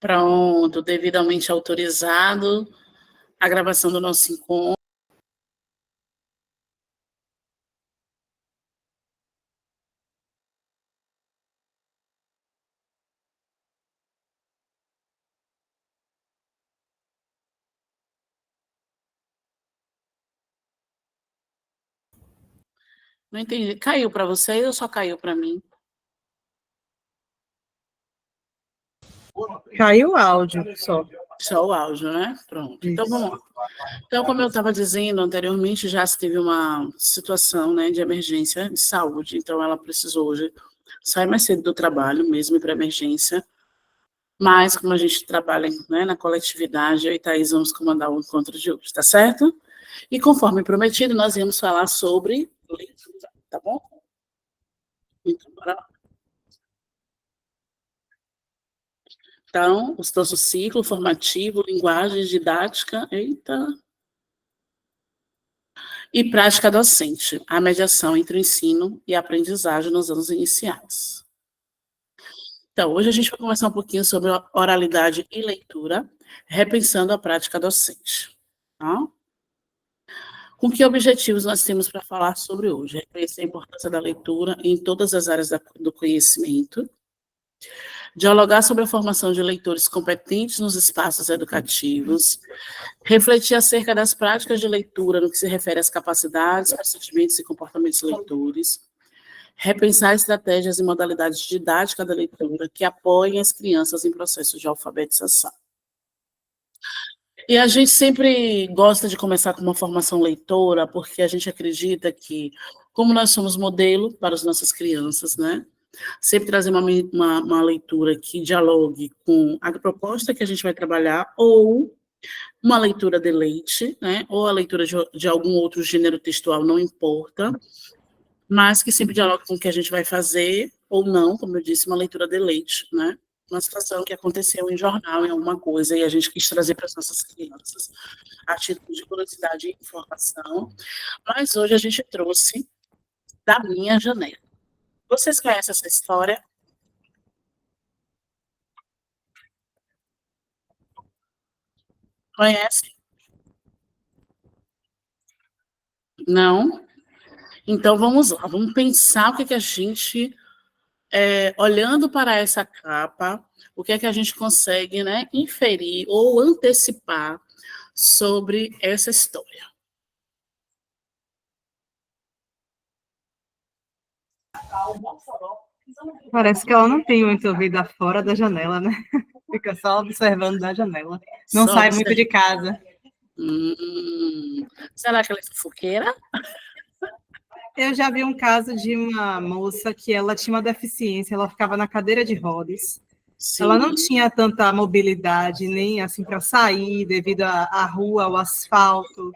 Pronto, devidamente autorizado a gravação do nosso encontro. Não entendi. Caiu para você ou só caiu para mim? Caiu o áudio só. Só o áudio, né? Pronto. Então, vamos lá. Então, como eu estava dizendo anteriormente, já se teve uma situação, né, de emergência de saúde. Então, ela precisou hoje sair mais cedo do trabalho, mesmo ir para emergência. Mas, como a gente trabalha, né, na coletividade, eu e Thaís vamos comandar o encontro de hoje, tá certo? E conforme prometido, nós íamos falar sobre leitura, tá bom? Então, bora lá. Então, o nosso ciclo formativo, linguagem didática, eita, e prática docente, a mediação entre o ensino e a aprendizagem nos anos iniciais. Então, hoje a gente vai conversar um pouquinho sobre oralidade e leitura, repensando a prática docente. Tá? Com que objetivos nós temos para falar sobre hoje? Reconhecer a importância da leitura em todas as áreas do conhecimento, dialogar sobre a formação de leitores competentes nos espaços educativos, refletir acerca das práticas de leitura no que se refere às capacidades, procedimentos e comportamentos dos leitores, repensar estratégias e modalidades didáticas da leitura que apoiem as crianças em processos de alfabetização. E a gente sempre gosta de começar com uma formação leitora, porque a gente acredita que, como nós somos modelo para as nossas crianças, né? Sempre trazer uma leitura que dialogue com a proposta que a gente vai trabalhar, ou uma leitura de leite, né? Ou a leitura de algum outro gênero textual, não importa, mas que sempre dialogue com o que a gente vai fazer, ou não, como eu disse, uma leitura de leite, né? Uma situação que aconteceu em jornal, em alguma coisa, e a gente quis trazer para as nossas crianças, a título de curiosidade e informação. Mas hoje a gente trouxe Da Minha Janela. Vocês conhecem essa história? Conhecem? Não? Então vamos lá, vamos pensar o que a gente, olhando para essa capa, o que é que a gente consegue, né, inferir ou antecipar sobre essa história. Parece que ela não tem muita vida fora da janela, né? Fica só observando da janela. Não Só sai muito de casa. Será que ela é fofoqueira? Eu já vi um caso de uma moça que ela tinha uma deficiência, ela ficava na cadeira de rodas. Sim. Ela não tinha tanta mobilidade, nem assim para sair, devido à rua, ao asfalto.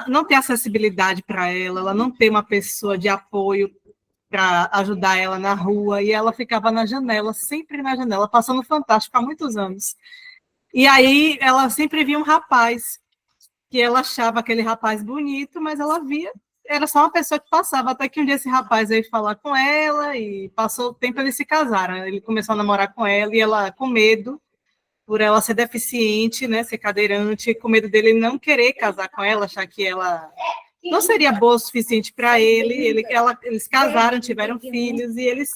Não tem acessibilidade para ela não tem uma pessoa de apoio para ajudar ela na rua, e ela ficava na janela, sempre na janela, passando Fantástico há muitos anos. E aí ela sempre via um rapaz, que ela achava aquele rapaz bonito, mas ela via, era só uma pessoa que passava, até que um dia esse rapaz veio falar com ela, e passou o tempo, eles se casaram, ele começou a namorar com ela, e ela, com medo, por ela ser deficiente, né, ser cadeirante, com medo dele não querer casar com ela, achar que ela não seria boa o suficiente para eles casaram, tiveram filhos, e ele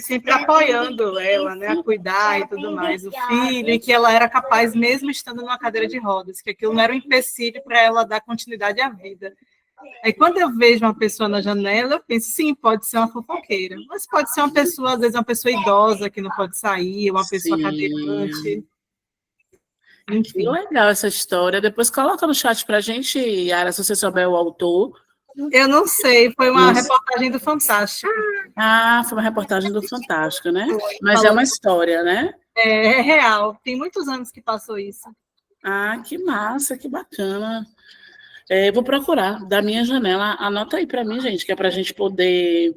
sempre apoiando ela, né, a cuidar e tudo mais, o filho, e que ela era capaz, mesmo estando numa cadeira de rodas, que aquilo não era um empecilho para ela dar continuidade à vida. Aí, quando eu vejo uma pessoa na janela, eu penso, sim, pode ser uma fofoqueira, mas pode ser uma pessoa, às vezes, uma pessoa idosa que não pode sair, uma pessoa cadeirante. Enfim. Que legal essa história. Depois coloca no chat pra gente, Yara, se você souber o autor. Eu não sei, foi uma reportagem do Fantástico. Ah, foi uma reportagem do Fantástico, né? Mas é uma história, né? É real, tem muitos anos que passou isso. Ah, que massa, que bacana. Vou procurar, Da Minha Janela. Anota aí para mim, gente, que é para a gente poder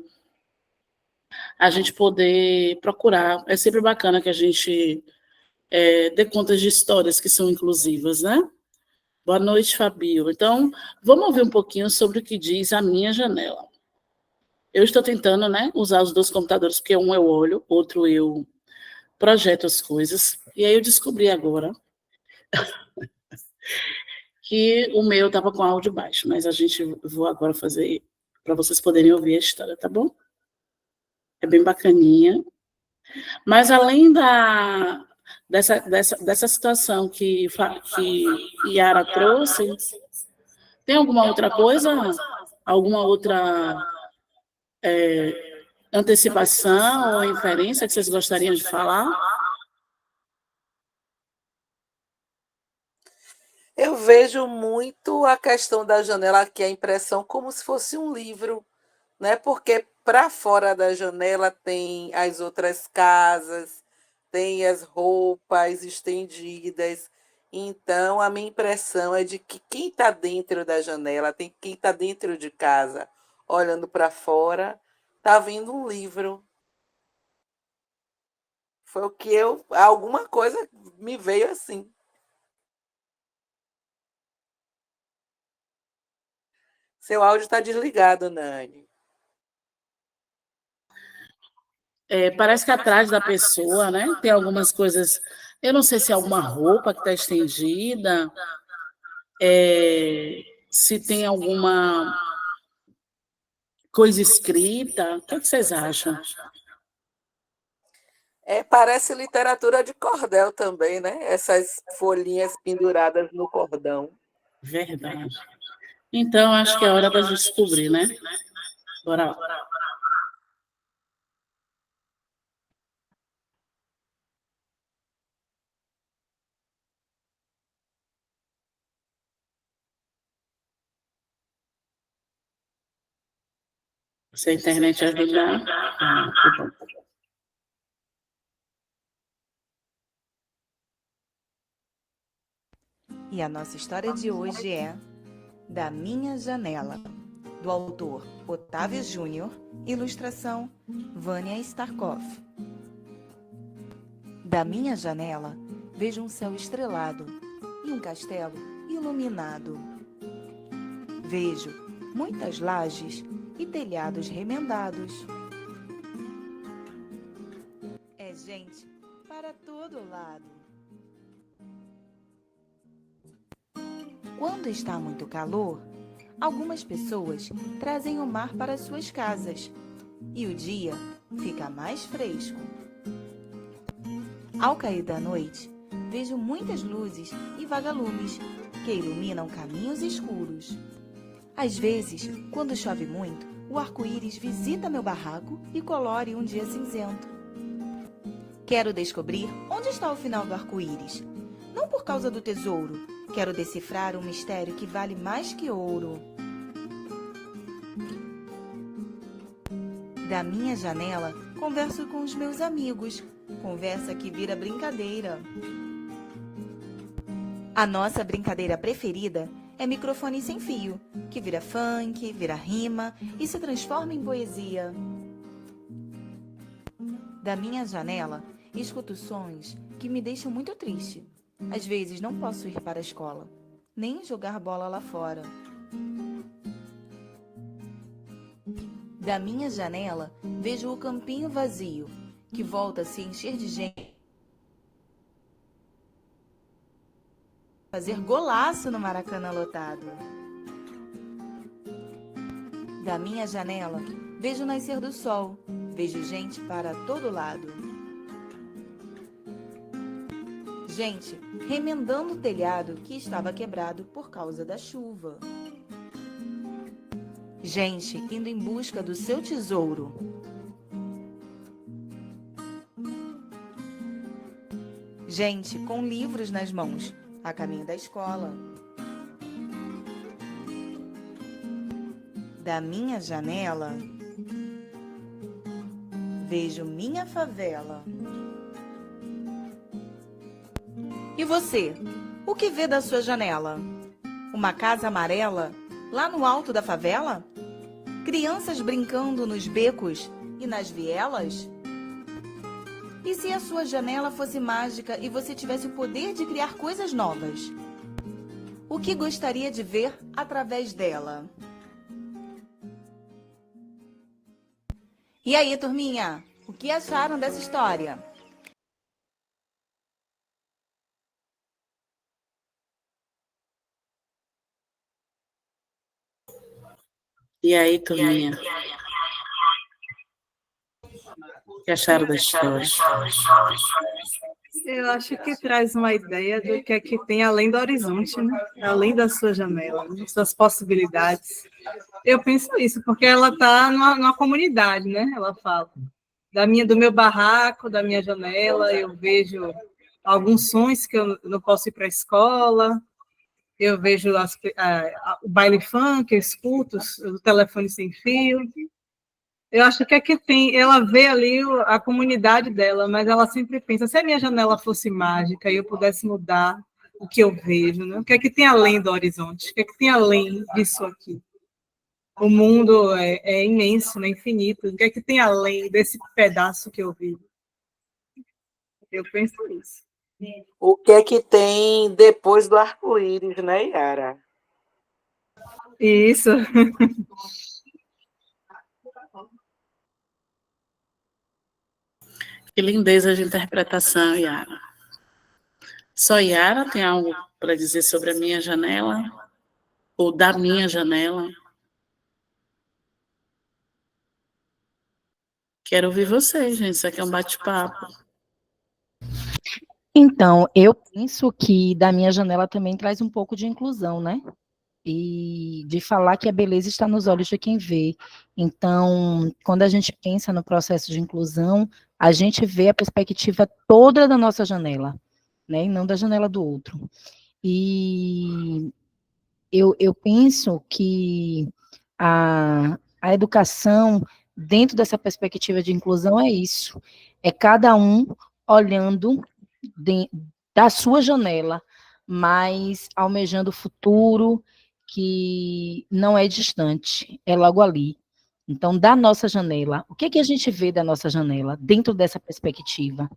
procurar. É sempre bacana que a gente dê conta de histórias que são inclusivas, né? Boa noite, Fabio. Então, vamos ouvir um pouquinho sobre o que diz A Minha Janela. Eu estou tentando, né, usar os dois computadores, porque um eu olho, outro eu projeto as coisas, e aí eu descobri agora que o meu estava com áudio baixo, mas a gente vou agora fazer para vocês poderem ouvir a história, tá bom? É bem bacaninha. Mas além dessa situação que Yara trouxe, tem alguma outra coisa? Alguma outra antecipação ou inferência que vocês gostariam de falar? Eu vejo muito a questão da janela aqui, a impressão, como se fosse um livro, né? Porque para fora da janela tem as outras casas, tem as roupas estendidas. Então, a minha impressão é de que quem está dentro da janela, tem quem está dentro de casa, olhando para fora, está vendo um livro. Foi o que alguma coisa me veio assim. Seu áudio está desligado, Nani. Parece que atrás da pessoa, né, tem algumas coisas. Eu não sei se é alguma roupa que está estendida, se tem alguma coisa escrita. O que vocês acham? Parece literatura de cordel também, né? Essas folhinhas penduradas no cordão. Verdade. Então, acho que é hora da gente descobrir, né? Bora lá. Se a internet ajudar. Que bom. E a nossa história de hoje é Da Minha Janela, do autor Otávio Júnior, ilustração Vânia Starkov. Da minha janela, vejo um céu estrelado e um castelo iluminado. Vejo muitas lajes e telhados remendados. É gente para todo lado. Quando está muito calor, algumas pessoas trazem o mar para suas casas e o dia fica mais fresco. Ao cair da noite, vejo muitas luzes e vagalumes que iluminam caminhos escuros. Às vezes, quando chove muito, o arco-íris visita meu barraco e colore um dia cinzento. Quero descobrir onde está o final do arco-íris. Não por causa do tesouro, quero decifrar um mistério que vale mais que ouro. Da minha janela, converso com os meus amigos. Conversa que vira brincadeira. A nossa brincadeira preferida é microfone sem fio, que vira funk, vira rima e se transforma em poesia. Da minha janela, escuto sons que me deixam muito triste. Às vezes não posso ir para a escola, nem jogar bola lá fora. Da minha janela, vejo o campinho vazio, que volta a se encher de gente. Fazer golaço no Maracanã lotado. Da minha janela, vejo o nascer do sol, vejo gente para todo lado. Gente remendando o telhado que estava quebrado por causa da chuva. Gente indo em busca do seu tesouro. Gente com livros nas mãos, a caminho da escola. Da minha janela, vejo minha favela. E você, o que vê da sua janela? Uma casa amarela lá no alto da favela? Crianças brincando nos becos e nas vielas? E se a sua janela fosse mágica e você tivesse o poder de criar coisas novas? O que gostaria de ver através dela? E aí, turminha, o que acharam dessa história? E aí, turminha? O que acharam da história? Eu acho que traz uma ideia do que é que tem além do horizonte, né? Além da sua janela, né? Suas possibilidades. Eu penso isso, porque ela está numa comunidade, né? Ela fala do meu barraco, da minha janela, eu vejo alguns sons que eu não posso ir para a escola, eu vejo o baile funk, eu escuto o telefone sem fio. Eu acho que é que tem, ela vê ali a comunidade dela, mas ela sempre pensa, se a minha janela fosse mágica e eu pudesse mudar o que eu vejo, né? O que é que tem além do horizonte? O que é que tem além disso aqui? O mundo é imenso, né? Infinito. O que é que tem além desse pedaço que eu vivo? Eu penso nisso. O que é que tem depois do arco-íris, né, Yara? Isso. Que lindeza de interpretação, Yara. Só Yara tem algo para dizer sobre a minha janela? Ou da minha janela? Quero ouvir vocês, gente. Isso aqui é um bate-papo. Então, eu penso que da minha janela também traz um pouco de inclusão, né? E de falar que a beleza está nos olhos de quem vê. Então, quando a gente pensa no processo de inclusão, a gente vê a perspectiva toda da nossa janela, né? E não da janela do outro. E eu penso que a educação, dentro dessa perspectiva de inclusão, é isso. É cada um olhando da sua janela, mas almejando o futuro que não é distante, é logo ali. Então, da nossa janela, o que é que a gente vê da nossa janela, dentro dessa perspectiva?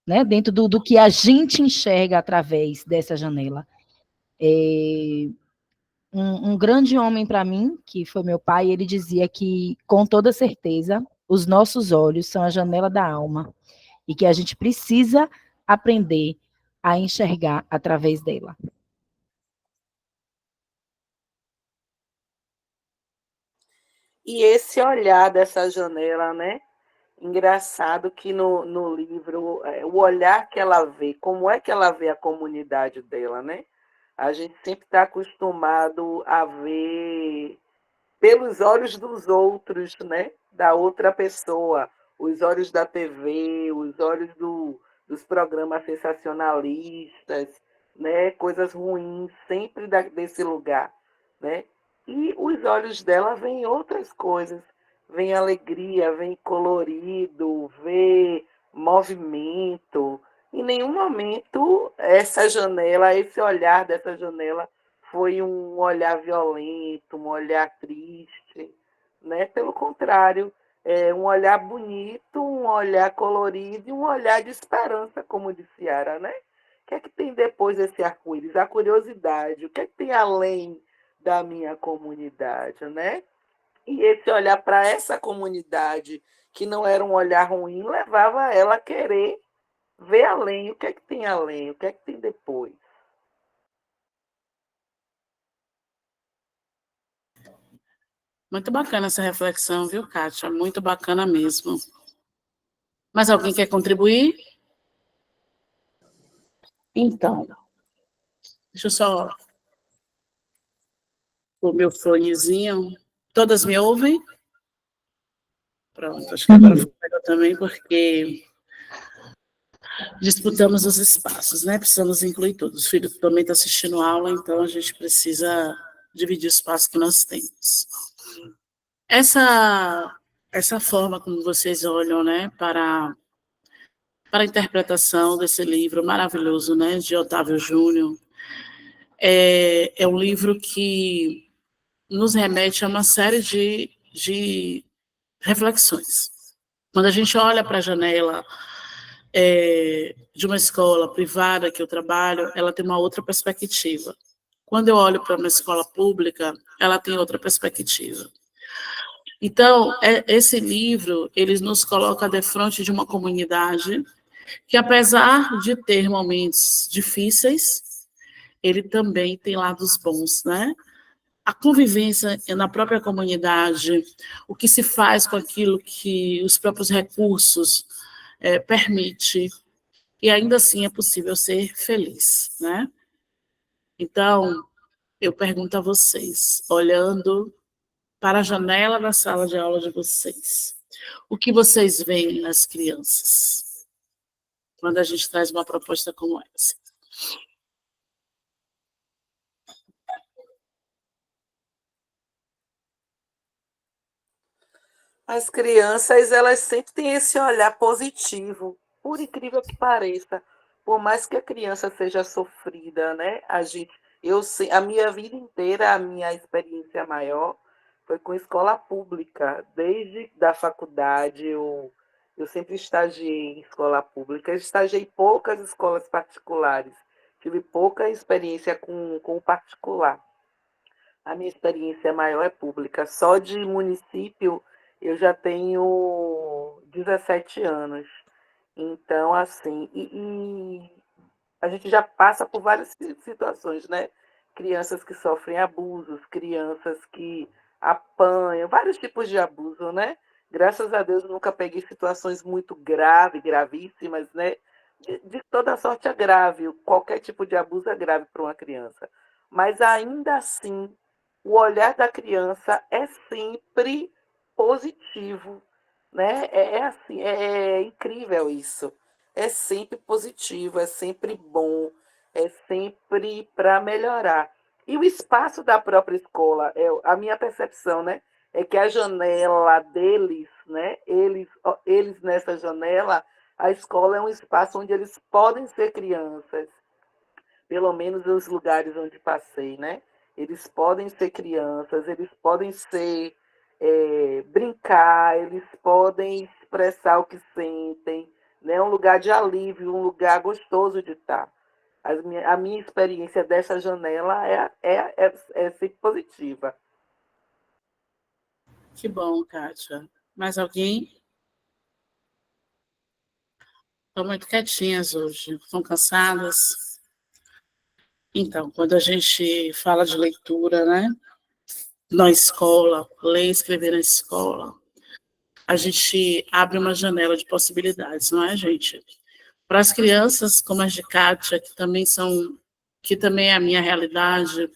Né? Dentro do que a gente enxerga através dessa janela. Um grande homem para mim, que foi meu pai, ele dizia que, com toda certeza, os nossos olhos são a janela da alma e que a gente precisa aprender a enxergar através dela. E esse olhar dessa janela, né? Engraçado que no livro, o olhar que ela vê, como é que ela vê a comunidade dela, né? A gente sempre está acostumado a ver pelos olhos dos outros, né? Da outra pessoa, os olhos da TV, os olhos dos programas sensacionalistas, né? Coisas ruins, sempre desse lugar, né? E os olhos dela veem outras coisas, vem alegria, vem colorido, vê movimento. Em nenhum momento essa janela, esse olhar dessa janela foi um olhar violento, um olhar triste, né? Pelo contrário, é um olhar bonito, um olhar colorido e um olhar de esperança, como disse Yara, né? O que é que tem depois desse arco-íris? A curiosidade, o que é que tem além da minha comunidade, né? E esse olhar para essa comunidade, que não era um olhar ruim, levava ela a querer ver além. O que é que tem além? O que é que tem depois? Muito bacana essa reflexão, viu, Kátia? Muito bacana mesmo. Mais alguém quer contribuir? Então, deixa eu só o meu fonezinho. Todas me ouvem? Pronto, acho que agora foi melhor também, porque disputamos os espaços, né? Precisamos incluir todos. O filho também está assistindo aula, então a gente precisa dividir o espaço que nós temos. Essa forma como vocês olham, né, para a interpretação desse livro maravilhoso, né, de Otávio Júnior, é um livro que nos remete a uma série de reflexões. Quando a gente olha para a janela de uma escola privada que eu trabalho, ela tem uma outra perspectiva. Quando eu olho para uma escola pública, ela tem outra perspectiva. Então, esse livro, ele nos coloca de frente de uma comunidade que, apesar de ter momentos difíceis, ele também tem lados bons, né? a convivência na própria comunidade, o que se faz com aquilo que os próprios recursos permite, e ainda assim é possível ser feliz, né? Então, eu pergunto a vocês, olhando para a janela da sala de aula de vocês, o que vocês veem nas crianças, quando a gente traz uma proposta como essa? As crianças, elas sempre têm esse olhar positivo, por incrível que pareça. Por mais que a criança seja sofrida, né? A minha vida inteira, a minha experiência maior foi com escola pública. Desde da faculdade, eu sempre estagiei em escola pública. Eu estagiei em poucas escolas particulares. Tive pouca experiência com o particular. A minha experiência maior é pública. Só de município eu já tenho 17 anos. Então, assim, a gente já passa por várias situações, né? Crianças que sofrem abusos, crianças que apanham, vários tipos de abuso, né? Graças a Deus eu nunca peguei situações muito graves, gravíssimas, né? De toda sorte é grave, qualquer tipo de abuso é grave para uma criança. Mas ainda assim, o olhar da criança é sempre positivo, né? Assim, é incrível isso. É sempre positivo, é sempre bom, é sempre para melhorar. E o espaço da própria escola, a minha percepção, né, é que a janela deles, né, eles nessa janela, a escola é um espaço onde eles podem ser crianças, pelo menos nos lugares onde passei, né? Eles podem ser crianças, eles podem brincar, eles podem expressar o que sentem, né? Um lugar de alívio, um lugar gostoso de estar. A minha experiência dessa janela é sempre positiva. Que bom, Kátia. Mais alguém? Estão muito quietinhas hoje, estão cansadas. Então, quando a gente fala de leitura, né, na escola, ler e escrever na escola, a gente abre uma janela de possibilidades, não é, gente? Para as crianças como as de Kátia, que também é a minha realidade,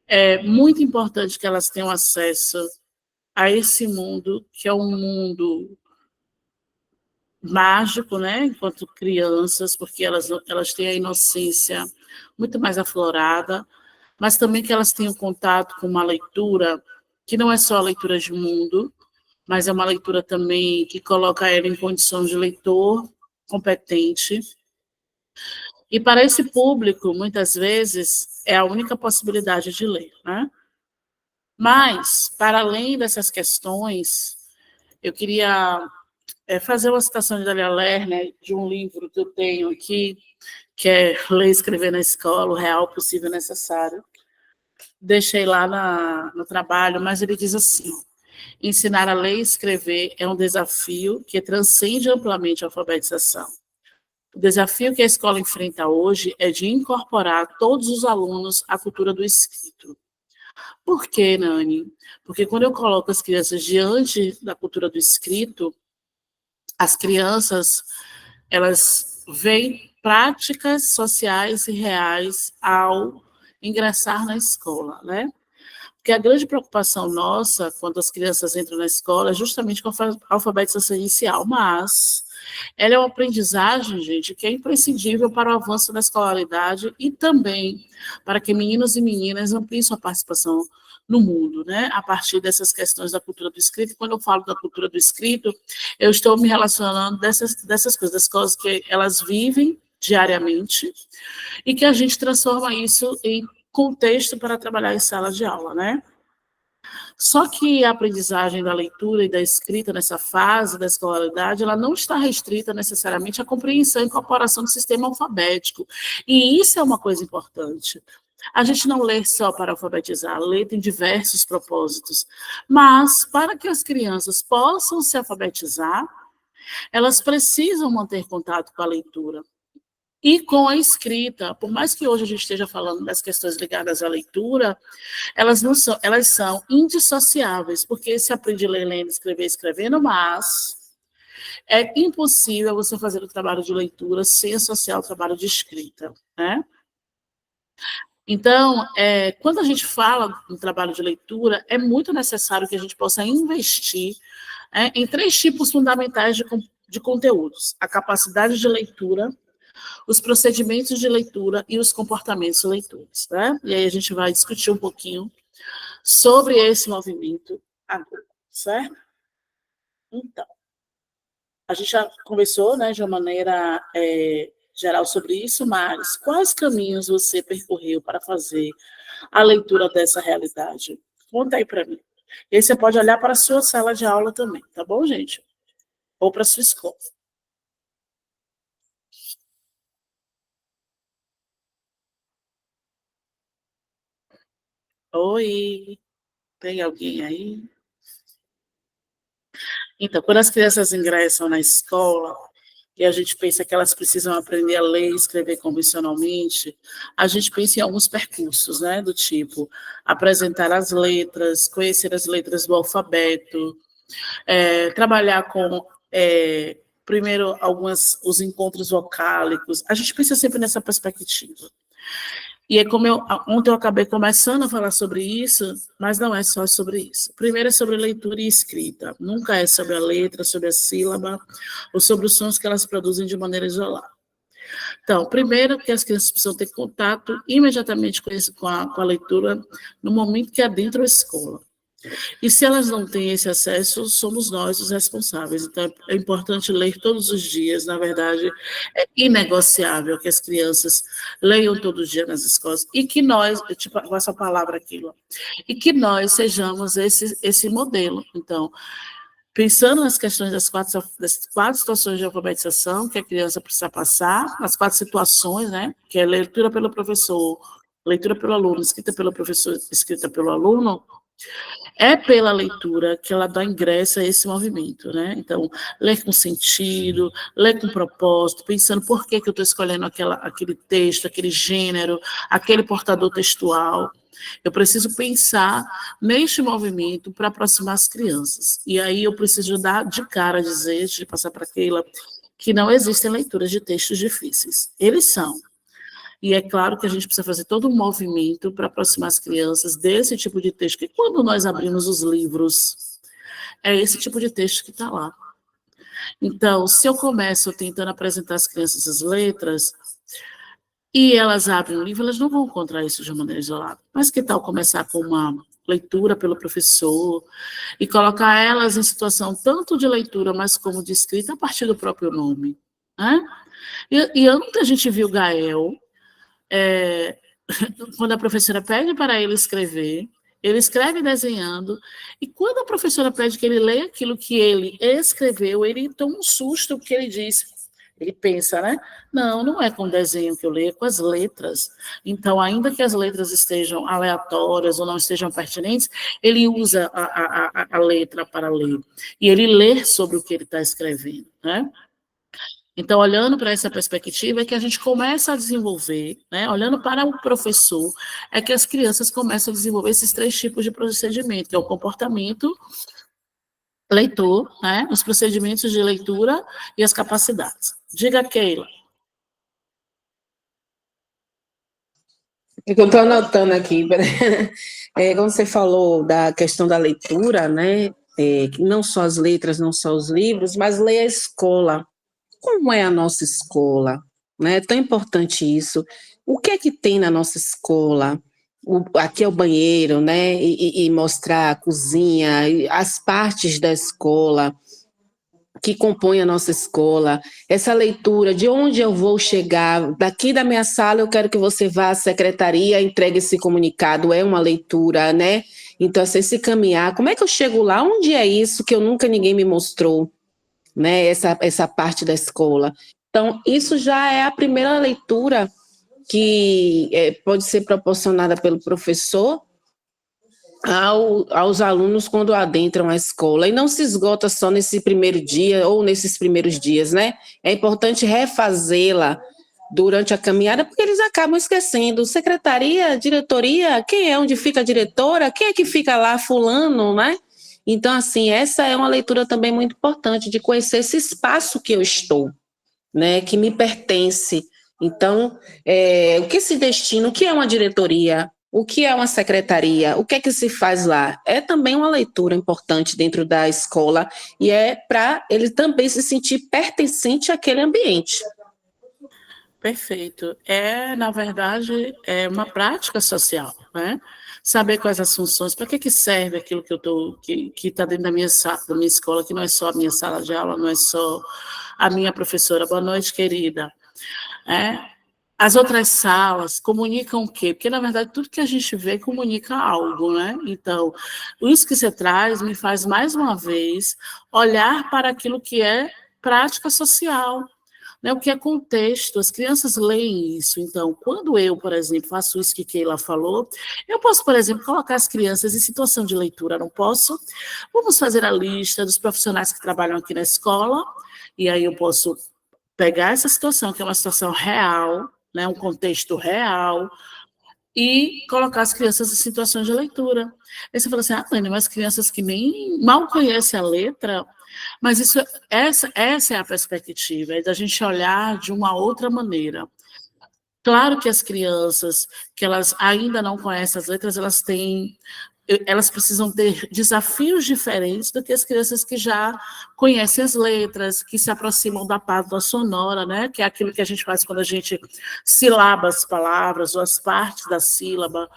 é muito importante que elas tenham acesso a esse mundo, que é um mundo mágico, né, enquanto crianças, porque elas têm a inocência muito mais aflorada, mas também que elas tenham contato com uma leitura que não é só a leitura de mundo, mas é uma leitura também que coloca ela em condição de leitor competente. E para esse público, muitas vezes, é a única possibilidade de ler, né? Mas, para além dessas questões, eu queria fazer uma citação de Dália Lerner, de um livro que eu tenho aqui, que é Ler e Escrever na Escola, o Real, Possível e Necessário. Deixei lá no trabalho, mas ele diz assim: ensinar a ler e escrever é um desafio que transcende amplamente a alfabetização. O desafio que a escola enfrenta hoje é de incorporar todos os alunos à cultura do escrito. Por quê, Nani? Porque quando eu coloco as crianças diante da cultura do escrito, as crianças, elas veem práticas sociais e reais ao ingressar na escola, né? Porque a grande preocupação nossa, quando as crianças entram na escola, é justamente com a alfabetização inicial, mas ela é uma aprendizagem, gente, que é imprescindível para o avanço da escolaridade e também para que meninos e meninas ampliem sua participação no mundo, né? A partir dessas questões da cultura do escrito. E quando eu falo da cultura do escrito, eu estou me relacionando dessas coisas, das coisas que elas vivem diariamente e que a gente transforma isso em contexto para trabalhar em sala de aula, né? Só que a aprendizagem da leitura e da escrita nessa fase da escolaridade, ela não está restrita necessariamente à compreensão e incorporação do sistema alfabético. E isso é uma coisa importante. A gente não lê só para alfabetizar, ler tem diversos propósitos. Mas, para que as crianças possam se alfabetizar, elas precisam manter contato com a leitura. e com a escrita. Por mais que hoje a gente esteja falando das questões ligadas à leitura, elas são indissociáveis, porque se aprende a ler, lendo, escrever, escrevendo, mas é impossível você fazer o trabalho de leitura sem associar o trabalho de escrita, né? Então, quando a gente fala no trabalho de leitura, é muito necessário que a gente possa investir em 3 tipos fundamentais de conteúdos: a capacidade de leitura, os procedimentos de leitura e os comportamentos leitores, né? E aí a gente vai discutir um pouquinho sobre esse movimento agora, certo? Então, a gente já conversou, né, de uma maneira geral sobre isso, mas quais caminhos você percorreu para fazer a leitura dessa realidade? Conta aí para mim. E aí você pode olhar para a sua sala de aula também, tá bom, gente? Ou para a sua escola. Oi, tem alguém aí? Então, quando as crianças ingressam na escola e a gente pensa que elas precisam aprender a ler e escrever convencionalmente, a gente pensa em alguns percursos, né, do tipo apresentar as letras, conhecer as letras do alfabeto, trabalhar com primeiro os encontros vocálicos. A gente pensa sempre nessa perspectiva. E é como ontem eu acabei começando a falar sobre isso, mas não é só sobre isso. Primeiro é sobre leitura e escrita. Nunca é sobre a letra, sobre a sílaba, ou sobre os sons que elas produzem de maneira isolada. Então, primeiro que as crianças precisam ter contato imediatamente com a leitura no momento que adentra a escola. E se elas não têm esse acesso, somos nós os responsáveis. Então, é importante ler todos os dias. Na verdade, é inegociável que as crianças leiam todo dia nas escolas e que nós, com essa palavra aqui, e que nós sejamos esse modelo. Então, pensando nas questões das 4 situações de alfabetização que a criança precisa passar, as 4 situações, né, que é leitura pelo professor, leitura pelo aluno, escrita pelo professor, escrita pelo aluno, é pela leitura que ela dá ingresso a esse movimento, né? Então, ler com sentido, ler com propósito, pensando por que eu estou escolhendo aquele texto, aquele gênero, aquele portador textual. Eu preciso pensar neste movimento para aproximar as crianças. E aí eu preciso dar de cara, dizer, de passar para aquela, que não existem leituras de textos difíceis. Eles são. E é claro que a gente precisa fazer todo um movimento para aproximar as crianças desse tipo de texto, que quando nós abrimos os livros, é esse tipo de texto que está lá. Então, se eu começo tentando apresentar às crianças as letras, e elas abrem o livro, elas não vão encontrar isso de uma maneira isolada. Mas que tal começar com uma leitura pelo professor e colocar elas em situação tanto de leitura, mas como de escrita, a partir do próprio nome, né? E ontem a gente viu Gael, quando a professora pede para ele escreve desenhando, e quando a professora pede que ele leia aquilo que ele escreveu, ele toma um susto, porque ele diz, ele pensa, né? Não é com desenho que eu leio, é com as letras. Então, ainda que as letras estejam aleatórias ou não estejam pertinentes, ele usa a letra para ler. E ele lê sobre o que ele está escrevendo, né? Então, olhando para essa perspectiva, é que a gente começa a desenvolver, né? Olhando para o professor, é que as crianças começam a desenvolver esses 3 tipos de procedimento, que é o comportamento leitor, né? Os procedimentos de leitura e as capacidades. Diga, Keila. É que eu estou anotando aqui, como você falou da questão da leitura, né? Que não só as letras, não só os livros, mas ler a escola. Como é a nossa escola? Né? É tão importante isso. O que é que tem na nossa escola? Aqui é o banheiro, né? E mostrar a cozinha, as partes da escola que compõem a nossa escola, essa leitura, de onde eu vou chegar, daqui da minha sala eu quero que você vá à secretaria, entregue esse comunicado, é uma leitura, né? Então, assim, esse caminhar, como é que eu chego lá? Onde é isso que ninguém me mostrou? Né, essa parte da escola. Então, isso já é a primeira leitura que pode ser proporcionada pelo professor aos alunos quando adentram a escola, e não se esgota só nesse primeiro dia ou nesses primeiros dias, né? É importante refazê-la durante a caminhada, porque eles acabam esquecendo. Secretaria, diretoria, quem é onde fica a diretora, quem é que fica lá, fulano, né? Então, assim, essa é uma leitura também muito importante, de conhecer esse espaço que eu estou, né, que me pertence. Então, o que se destina, o que é uma diretoria, o que é uma secretaria, o que é que se faz lá? É também uma leitura importante dentro da escola e é para ele também se sentir pertencente àquele ambiente. Perfeito. Na verdade, é uma prática social, né? Saber quais as funções, para que serve aquilo que está dentro da minha escola, que não é só a minha sala de aula, não é só a minha professora. Boa noite, querida. As outras salas comunicam o quê? Porque, na verdade, tudo que a gente vê comunica algo, né? Então, isso que você traz me faz, mais uma vez, olhar para aquilo que é prática social, né, o que é contexto. As crianças leem isso. Então, quando eu, por exemplo, faço isso que Keila falou, eu posso, por exemplo, colocar as crianças em situação de leitura, não posso? Vamos fazer a lista dos profissionais que trabalham aqui na escola, e aí eu posso pegar essa situação, que é uma situação real, né, um contexto real, e colocar as crianças em situações de leitura. Aí você fala assim, Tânia, mas crianças que nem mal conhecem a letra, mas essa é a perspectiva, é da gente olhar de uma outra maneira. Claro que as crianças que elas ainda não conhecem as letras, elas precisam ter desafios diferentes do que as crianças que já conhecem as letras, que se aproximam da pátria sonora, né? Que é aquilo que a gente faz quando a gente silaba as palavras ou as partes da sílaba.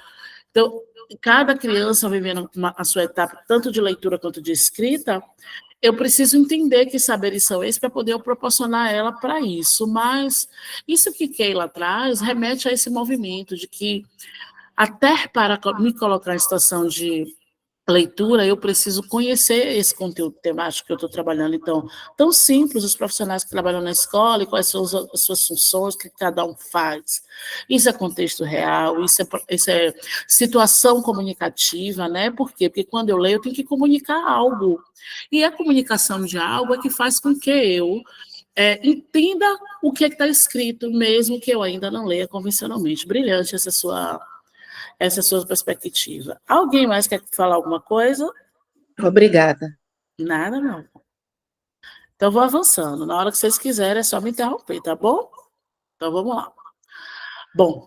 Então, cada criança vivendo a sua etapa, tanto de leitura quanto de escrita, eu preciso entender que saberes são esses para poder proporcionar ela para isso. Mas isso que Keila traz remete a esse movimento de que, até para me colocar em situação de leitura, eu preciso conhecer esse conteúdo temático que eu estou trabalhando. Então, tão simples, os profissionais que trabalham na escola e quais são as suas funções, o que cada um faz. Isso é contexto real, isso é situação comunicativa, né? Por quê? Porque quando eu leio, eu tenho que comunicar algo. E a comunicação de algo é que faz com que eu entenda o que está escrito, mesmo que eu ainda não leia convencionalmente. Brilhante essa sua perspectiva. Alguém mais quer falar alguma coisa? Obrigada. Nada, não. Então, vou avançando. Na hora que vocês quiserem, é só me interromper, tá bom? Então, vamos lá. Bom,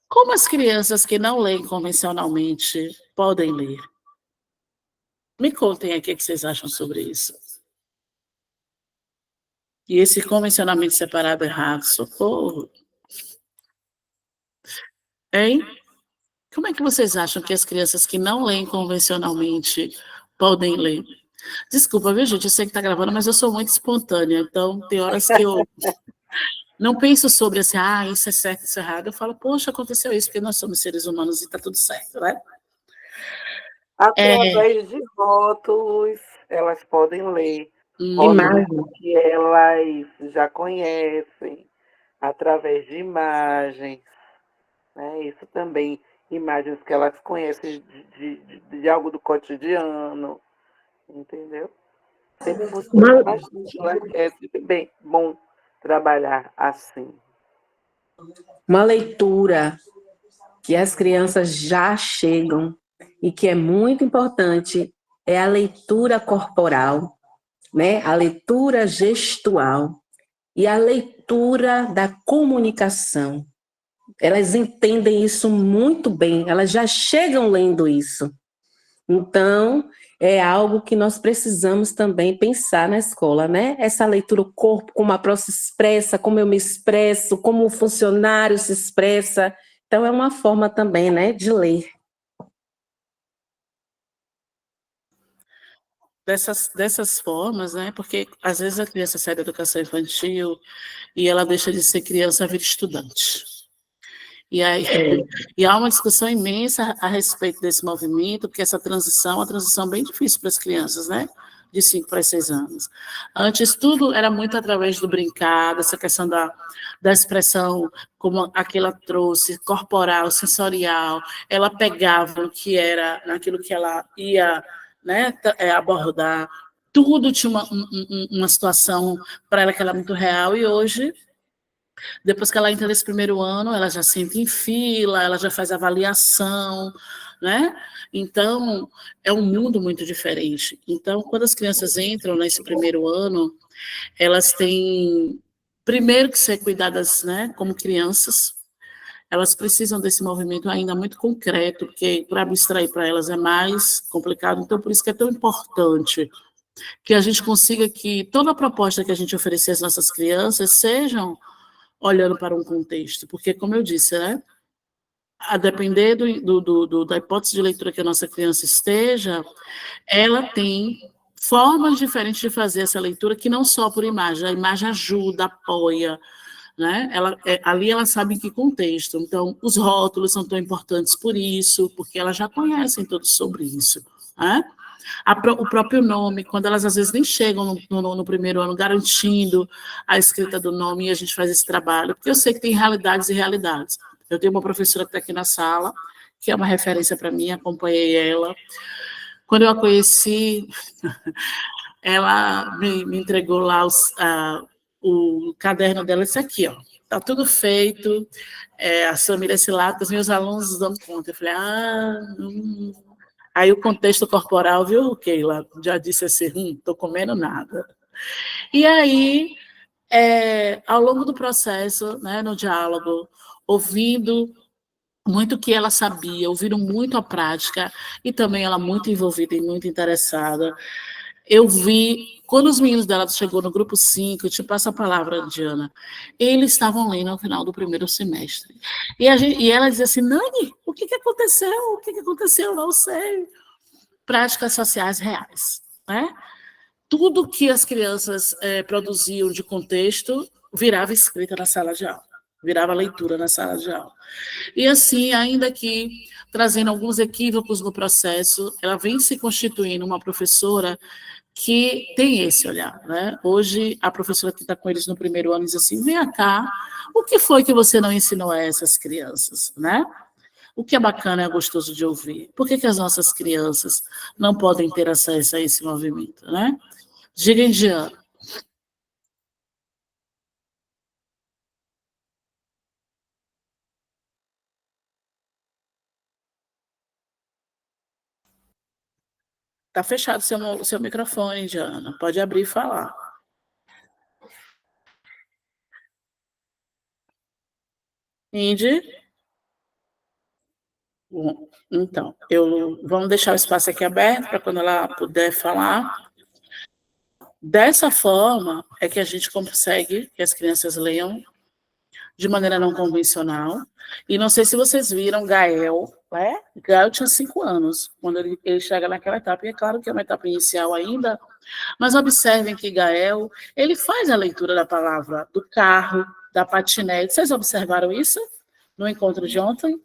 como as crianças que não leem convencionalmente podem ler? Me contem aqui o que vocês acham sobre isso. E esse convencionamento separado errado, socorro. Hein? Como é que vocês acham que as crianças que não leem convencionalmente podem ler? Desculpa, viu, gente? Eu sei que está gravando, mas eu sou muito espontânea, então tem horas que eu não penso sobre assim, isso é certo, isso é errado. Eu falo, poxa, aconteceu isso, porque nós somos seres humanos e está tudo certo, né? Através de rótulos, elas podem ler. Imagem. Rótulos que elas já conhecem, através de imagens, né? Isso também, imagens que elas conhecem de algo do cotidiano, entendeu? Sempre funciona bastante, né? É sempre bem bom trabalhar assim. Uma leitura que as crianças já chegam e que é muito importante é a leitura corporal, né? A leitura gestual e a leitura da comunicação. Elas entendem isso muito bem, elas já chegam lendo isso. Então, é algo que nós precisamos também pensar na escola, né? Essa leitura do corpo, como a pró se expressa, como eu me expresso, como o funcionário se expressa. Então, é uma forma também, né, de ler. Dessas formas, né? Porque às vezes a criança sai da educação infantil e ela deixa de ser criança e vira estudante. E aí, e há uma discussão imensa a respeito desse movimento, porque essa transição é uma transição bem difícil para as crianças, né? De 5 para 6 anos. Antes, tudo era muito através do brincar, dessa questão da expressão, como aquela trouxe, corporal, sensorial. Ela pegava o que era, naquilo que ela ia, né, abordar. Tudo tinha uma situação para ela que era muito real, e hoje Depois que ela entra nesse primeiro ano, ela já senta em fila, ela já faz avaliação, né? Então, é um mundo muito diferente. Então, quando as crianças entram nesse primeiro ano, elas têm, primeiro, que ser cuidadas, né, como crianças. Elas precisam desse movimento ainda muito concreto, porque para abstrair para elas é mais complicado. Então, por isso que é tão importante que a gente consiga que toda a proposta que a gente oferecer às nossas crianças sejam olhando para um contexto, porque, como eu disse, né, a depender da hipótese de leitura que a nossa criança esteja, ela tem formas diferentes de fazer essa leitura, que não só por imagem, a imagem ajuda, apoia, né? Ali ela sabe em que contexto. Então, os rótulos são tão importantes por isso, porque elas já conhecem tudo sobre isso, né? O próprio nome, quando elas às vezes nem chegam no primeiro ano garantindo a escrita do nome, e a gente faz esse trabalho, porque eu sei que tem realidades e realidades. Eu tenho uma professora que está aqui na sala, que é uma referência para mim, acompanhei ela. Quando eu a conheci, ela me entregou lá o caderno dela, disse aqui, ó, tá tudo feito, a Samira Silato, os meus alunos dão conta. Eu falei, Aí o contexto corporal, viu, Keila? Já disse assim, tô comendo nada. E aí, ao longo do processo, né, no diálogo, ouvindo muito o que ela sabia, ouvindo muito a prática, e também ela muito envolvida e muito interessada. Eu vi, quando os meninos dela chegou no grupo 5, eu te passo a palavra, Diana, eles estavam lendo ao final do primeiro semestre. E ela dizia assim, Nani, o que aconteceu? O que aconteceu? Não sei. Práticas sociais reais, né? Tudo que as crianças produziam de contexto virava escrita na sala de aula, virava leitura na sala de aula. E assim, ainda que trazendo alguns equívocos no processo, ela vem se constituindo uma professora que tem esse olhar, né? Hoje, a professora que está com eles no primeiro ano diz assim, vem cá, o que foi que você não ensinou a essas crianças, né? O que é bacana, é gostoso de ouvir. Por que as nossas crianças não podem ter acesso a esse movimento, né? Diga em Diana. Está fechado o seu microfone, Diana. Pode abrir e falar. Indy? Bom, então, vamos deixar o espaço aqui aberto para quando ela puder falar. Dessa forma é que a gente consegue que as crianças leiam de maneira não convencional. E não sei se vocês viram Gael, né? Gael tinha 5 anos, quando ele chega naquela etapa, e é claro que é uma etapa inicial ainda, mas observem que Gael, ele faz a leitura da palavra do carro, da patinete. Vocês observaram isso no encontro de ontem?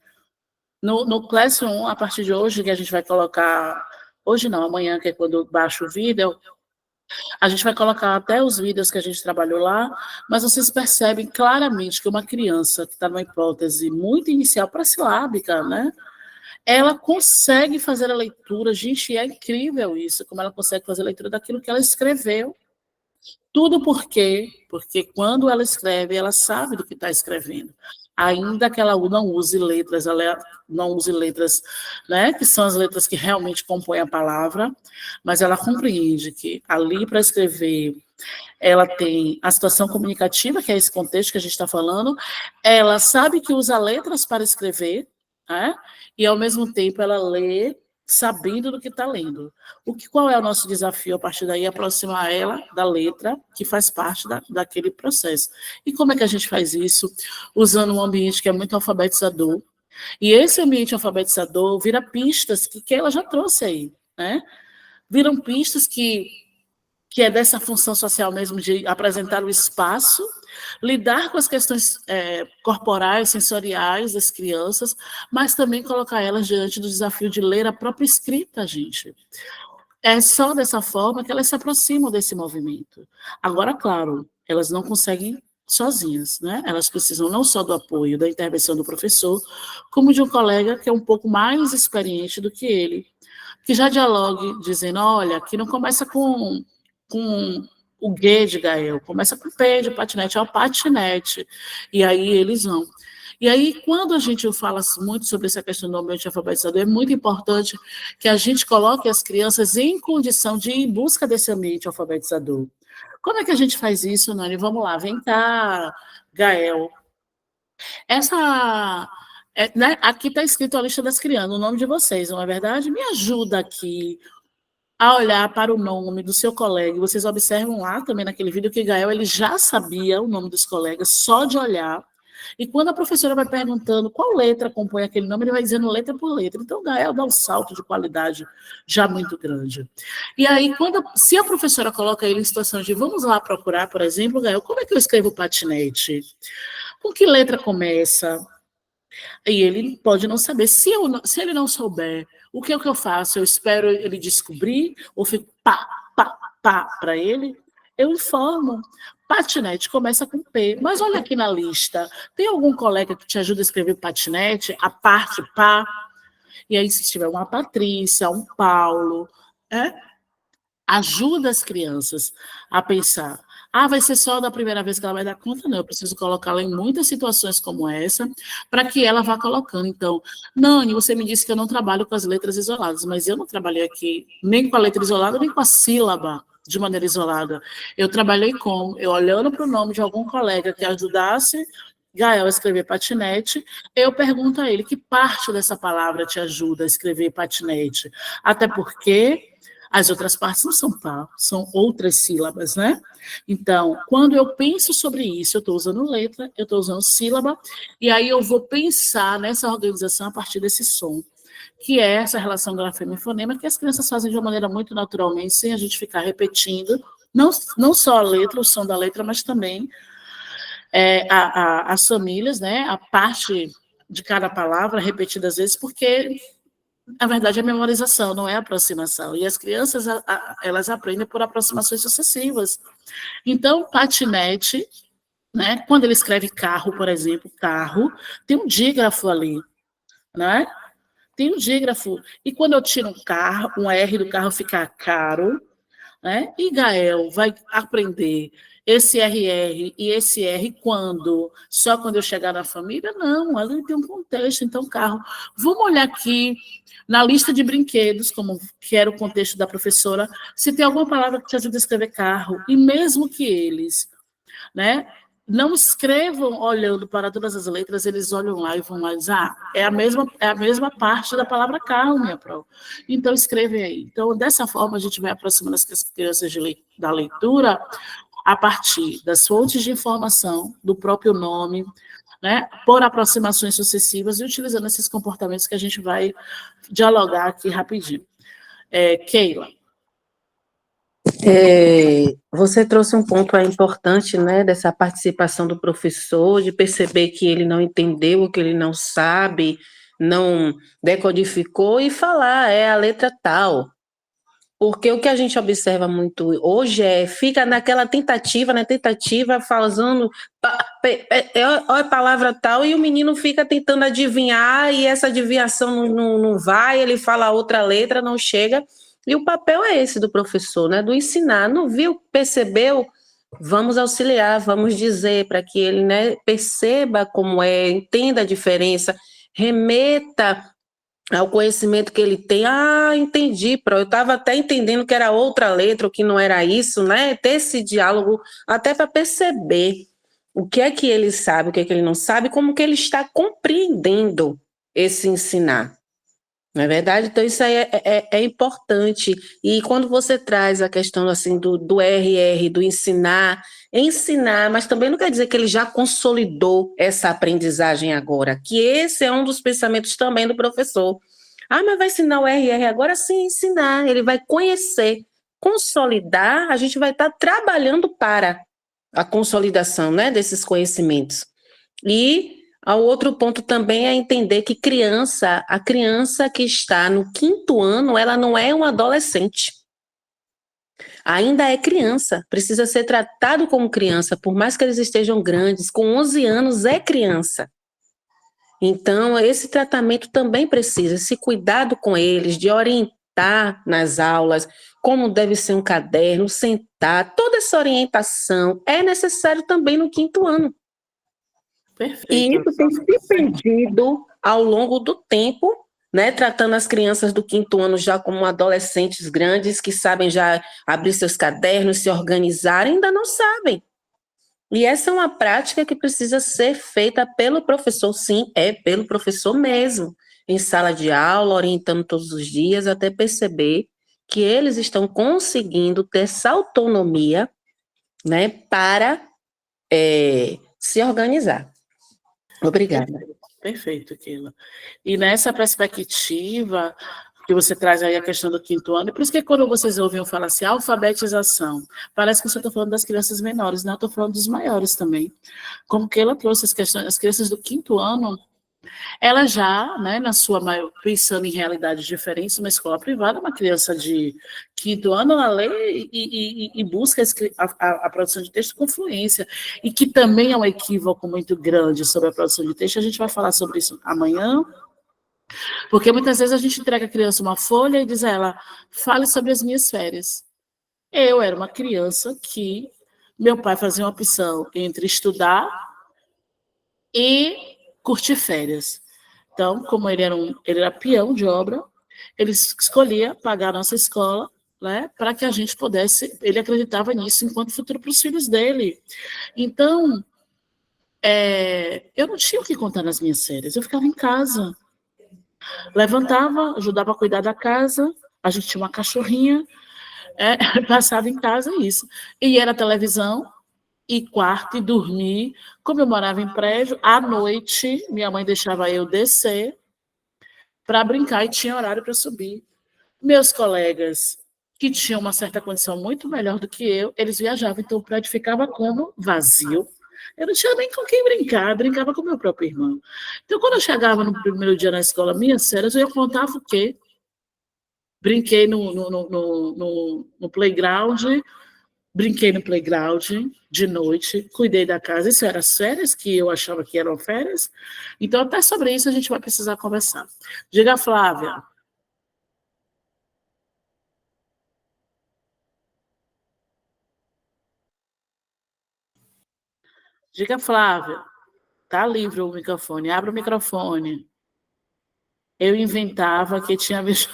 No Classroom, a partir de hoje, que a gente vai colocar, hoje não, amanhã, que é quando baixa o vídeo, a gente vai colocar até os vídeos que a gente trabalhou lá, mas vocês percebem claramente que uma criança que está numa hipótese muito inicial, pré-silábica, né? Ela consegue fazer a leitura, gente, é incrível isso, como ela consegue fazer a leitura daquilo que ela escreveu. Tudo porque quando ela escreve, ela sabe do que está escrevendo. Ainda que ela não use letras, né, que são as letras que realmente compõem a palavra, mas ela compreende que ali para escrever ela tem a situação comunicativa, que é esse contexto que a gente está falando, ela sabe que usa letras para escrever, né, e ao mesmo tempo ela lê sabendo do que está lendo. Qual é o nosso desafio a partir daí? Aproximar ela da letra, que faz parte daquele processo. E como é que a gente faz isso? Usando um ambiente que é muito alfabetizador. E esse ambiente alfabetizador vira pistas que ela já trouxe aí, né? Viram pistas que é dessa função social mesmo de apresentar o espaço, lidar com as questões corporais, sensoriais das crianças, mas também colocar elas diante do desafio de ler a própria escrita, gente. É só dessa forma que elas se aproximam desse movimento. Agora, claro, elas não conseguem sozinhas, né? Elas precisam não só do apoio, da intervenção do professor, como de um colega que é um pouco mais experiente do que ele, que já dialogue, dizendo, olha, aqui não começa com o G de Gael, começa com P de patinete, é o patinete. E aí eles vão. E aí, quando a gente fala muito sobre essa questão do ambiente alfabetizador, é muito importante que a gente coloque as crianças em condição de ir em busca desse ambiente alfabetizador. Como é que a gente faz isso, Nani? Vamos lá, vem cá, Gael. Né, aqui está escrito a lista das crianças, o nome de vocês, não é verdade? Me ajuda aqui a olhar para o nome do seu colega. Vocês observam lá também naquele vídeo que Gael ele já sabia o nome dos colegas só de olhar. E quando a professora vai perguntando qual letra compõe aquele nome, ele vai dizendo letra por letra. Então, Gael dá um salto de qualidade já muito grande. E aí, se a professora coloca ele em situação de vamos lá procurar, por exemplo, Gael, como é que eu escrevo patinete? Com que letra começa? E ele pode não saber. Se ele não souber, o que é que eu faço? Eu espero ele descobrir, ou fico pá para ele? Eu informo. Patinete começa com P. Mas olha aqui na lista. Tem algum colega que te ajuda a escrever patinete? A parte pá? E aí, se tiver uma Patrícia, um Paulo, ajuda as crianças a pensar. Vai ser só da primeira vez que ela vai dar conta? Não, eu preciso colocá-la em muitas situações como essa, para que ela vá colocando. Então, Nani, você me disse que eu não trabalho com as letras isoladas, mas eu não trabalhei aqui nem com a letra isolada, nem com a sílaba de maneira isolada. Eu trabalhei eu olhando para o nome de algum colega que ajudasse Gael a escrever patinete, eu pergunto a ele que parte dessa palavra te ajuda a escrever patinete. Até porque as outras partes não são pá, são outras sílabas, né? Então, quando eu penso sobre isso, eu estou usando letra, eu estou usando sílaba, e aí eu vou pensar nessa organização a partir desse som, que é essa relação grafema e fonema, que as crianças fazem de uma maneira muito naturalmente, sem a gente ficar repetindo, não só a letra, o som da letra, mas também as famílias, né? A parte de cada palavra repetida às vezes, porque na verdade, é memorização, não é aproximação. E as crianças, elas aprendem por aproximações sucessivas. Então, patinete, né? Quando ele escreve carro, por exemplo, carro, tem um dígrafo ali, né? Tem um dígrafo. E quando eu tiro um R do carro, fica caro, né? E Gael vai aprender esse RR e esse R quando? Só quando eu chegar na família? Não, ali tem um contexto. Então, carro. Vamos olhar aqui na lista de brinquedos, que era o contexto da professora, se tem alguma palavra que te ajuda a escrever carro. E mesmo que eles, né, não escrevam olhando para todas as letras, eles olham lá e vão lá e dizem, é a mesma parte da palavra carro, minha prova. Então, escrevem aí. Então, dessa forma, a gente vai aproximando as crianças da leitura a partir das fontes de informação, do próprio nome, né, por aproximações sucessivas e utilizando esses comportamentos que a gente vai dialogar aqui rapidinho. Keila. Você trouxe um ponto importante, né, dessa participação do professor, de perceber que ele não entendeu, que ele não sabe, não decodificou e falar, a letra tal. Porque o que a gente observa muito hoje fica naquela tentativa, falando a palavra tal, e o menino fica tentando adivinhar, e essa adivinhação não vai, ele fala outra letra, não chega, e o papel é esse do professor, né, do ensinar, não viu, percebeu, vamos auxiliar, vamos dizer, para que ele, né, perceba como entenda a diferença, remeta ao conhecimento que ele tem, entendi, eu estava até entendendo que era outra letra, ou que não era isso, né, ter esse diálogo, até para perceber o que é que ele sabe, o que é que ele não sabe, como que ele está compreendendo esse ensinar, não é verdade? Então isso aí é importante, e quando você traz a questão assim do RR, do ensinar, mas também não quer dizer que ele já consolidou essa aprendizagem agora, que esse é um dos pensamentos também do professor. Mas vai ensinar o RR agora? Sim, ensinar, ele vai conhecer, consolidar, a gente vai estar trabalhando para a consolidação, né, desses conhecimentos. E o outro ponto também é entender que a criança que está no 5º ano, ela não é um adolescente. Ainda é criança, precisa ser tratado como criança, por mais que eles estejam grandes, com 11 anos é criança. Então, esse tratamento também precisa, esse cuidado com eles, de orientar sentar nas aulas, como deve ser um caderno, sentar, toda essa orientação é necessário também no 5º ano. E Perfeito. isso tem se perdido ao longo do tempo, né, tratando as crianças do 5º ano já como adolescentes grandes, que sabem já abrir seus cadernos, se organizar, ainda não sabem. E essa é uma prática que precisa ser feita pelo professor, sim, é pelo professor mesmo, em sala de aula, orientando todos os dias, até perceber que eles estão conseguindo ter essa autonomia, né, para se organizar. Obrigada. Perfeito, Keila. E nessa perspectiva que você traz aí a questão do 5º ano, e por isso que quando vocês ouviam falar assim, alfabetização, parece que você está falando das crianças menores, não, eu estou falando dos maiores também. Como Keila trouxe as questões, as crianças do 5º ano, ela já, né, na sua maior, pensando em realidades diferentes, uma escola privada, uma criança de 5º ano, ela lê e busca a produção de texto com fluência, e que também é um equívoco muito grande sobre a produção de texto, a gente vai falar sobre isso amanhã, porque muitas vezes a gente entrega a criança uma folha e diz a ela, fale sobre as minhas férias. Eu era uma criança que meu pai fazia uma opção entre estudar e curtir férias. Então, como ele era peão de obra, ele escolhia pagar a nossa escola, né, para que a gente pudesse, ele acreditava nisso enquanto futuro para os filhos dele. Então, eu não tinha o que contar nas minhas férias, eu ficava em casa. Levantava, ajudava a cuidar da casa, a gente tinha uma cachorrinha, passava em casa isso. E era televisão, e quarto, e dormir. Como eu morava em prédio, à noite, minha mãe deixava eu descer para brincar e tinha horário para subir. Meus colegas, que tinham uma certa condição muito melhor do que eu, eles viajavam, então o prédio ficava como vazio. Eu não tinha nem com quem brincar, brincava com meu próprio irmão. Então, quando eu chegava no primeiro dia na escola, minhas férias, eu ia contar o quê? Brinquei no playground, brinquei no playground de noite, cuidei da casa. Isso eram as férias que eu achava que eram férias. Então, até sobre isso a gente vai precisar conversar. Diga, Flávia. Diga, Flávia. Tá livre o microfone. Abre o microfone. Eu inventava que tinha visto.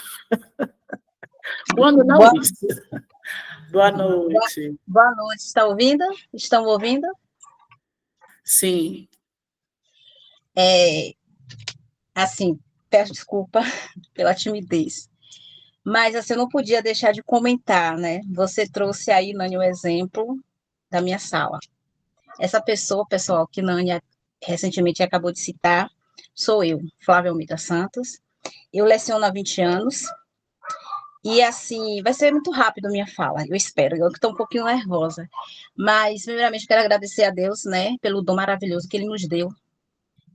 Quando não isso. Boa noite. Boa noite. Está ouvindo? Estão ouvindo? Sim. Assim, peço desculpa pela timidez. Mas assim, eu não podia deixar de comentar, né? Você trouxe aí, Nani, o exemplo da minha sala. Essa pessoa, pessoal, que Nani recentemente acabou de citar, sou eu, Flávia Almeida Santos. Eu leciono há 20 anos. E, assim, vai ser muito rápido a minha fala, eu espero. Eu estou um pouquinho nervosa. Mas, primeiramente, quero agradecer a Deus, né, pelo dom maravilhoso que Ele nos deu.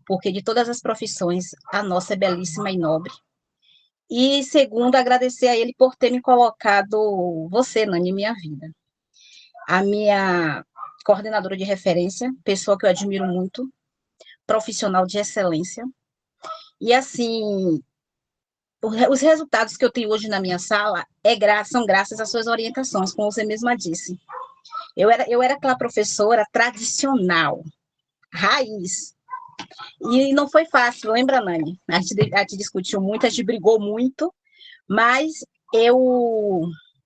Porque de todas as profissões, a nossa é belíssima e nobre. E, segundo, agradecer a Ele por ter me colocado você, Nani, em minha vida. A minha coordenadora de referência, pessoa que eu admiro muito, profissional de excelência. E, assim, os resultados que eu tenho hoje na minha sala são graças às suas orientações, como você mesma disse. Eu era aquela professora tradicional, raiz. E não foi fácil, lembra, Nani? A gente discutiu muito, a gente brigou muito, mas eu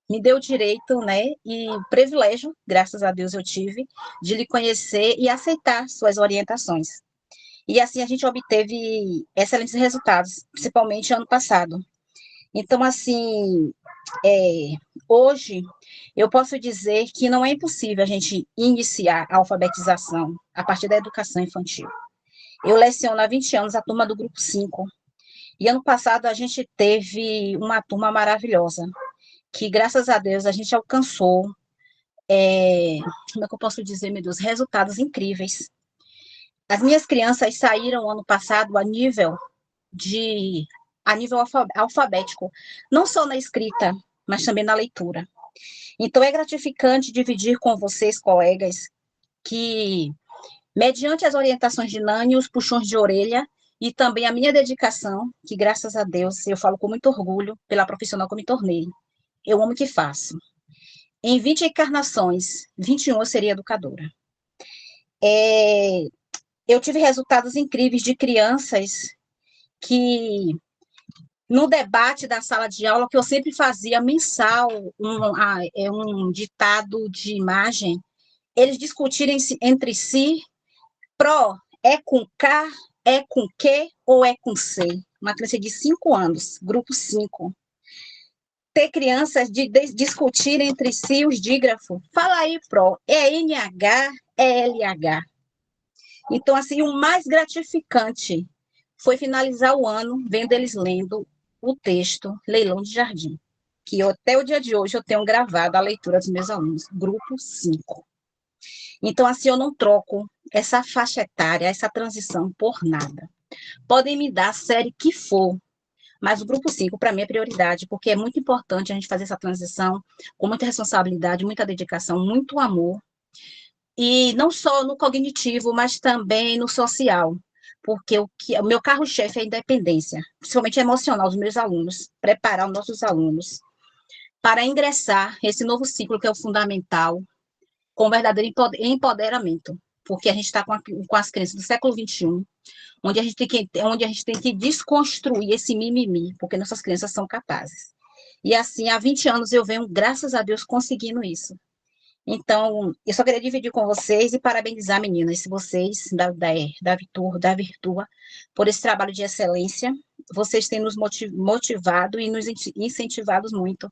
me deu o direito, né, e o privilégio, graças a Deus eu tive, de lhe conhecer e aceitar suas orientações. E assim a gente obteve excelentes resultados, principalmente ano passado. Então, assim, hoje eu posso dizer que não é impossível a gente iniciar a alfabetização a partir da educação infantil. Eu leciono há 20 anos a turma do grupo 5, e ano passado a gente teve uma turma maravilhosa, que graças a Deus a gente alcançou, como é que eu posso dizer, meu Deus, resultados incríveis. As minhas crianças saíram ano passado a nível alfabético, não só na escrita, mas também na leitura. Então, é gratificante dividir com vocês, colegas, que, mediante as orientações de Nani e os puxões de orelha, e também a minha dedicação, que graças a Deus eu falo com muito orgulho pela profissional que eu me tornei. Eu amo o que faço. Em 20 encarnações, 21 eu seria educadora. Eu tive resultados incríveis de crianças que, no debate da sala de aula, que eu sempre fazia mensal, um ditado de imagem, eles discutirem entre si, é com K, é com Q ou é com C? Uma criança de 5 anos, grupo 5. Ter crianças discutirem entre si os dígrafos. Fala aí, é NH, é LH. Então, assim, o mais gratificante foi finalizar o ano vendo eles lendo o texto Leilão de Jardim, que até o dia de hoje eu tenho gravado a leitura dos meus alunos, grupo 5. Então, assim, eu não troco essa faixa etária, essa transição por nada. Podem me dar a série que for, mas o grupo 5, para mim, é prioridade, porque é muito importante a gente fazer essa transição com muita responsabilidade, muita dedicação, muito amor, e não só no cognitivo, mas também no social, porque o meu carro-chefe é a independência, principalmente emocional dos meus alunos, preparar os nossos alunos para ingressar esse novo ciclo que é o fundamental, com verdadeiro empoderamento, porque a gente está com as crianças do século XXI, onde a gente tem que desconstruir esse mimimi, porque nossas crianças são capazes. E assim, há 20 anos eu venho, graças a Deus, conseguindo isso. Então, eu só queria dividir com vocês e parabenizar, meninas, vocês da Virtua, por esse trabalho de excelência. Vocês têm nos motivado e nos incentivado muito.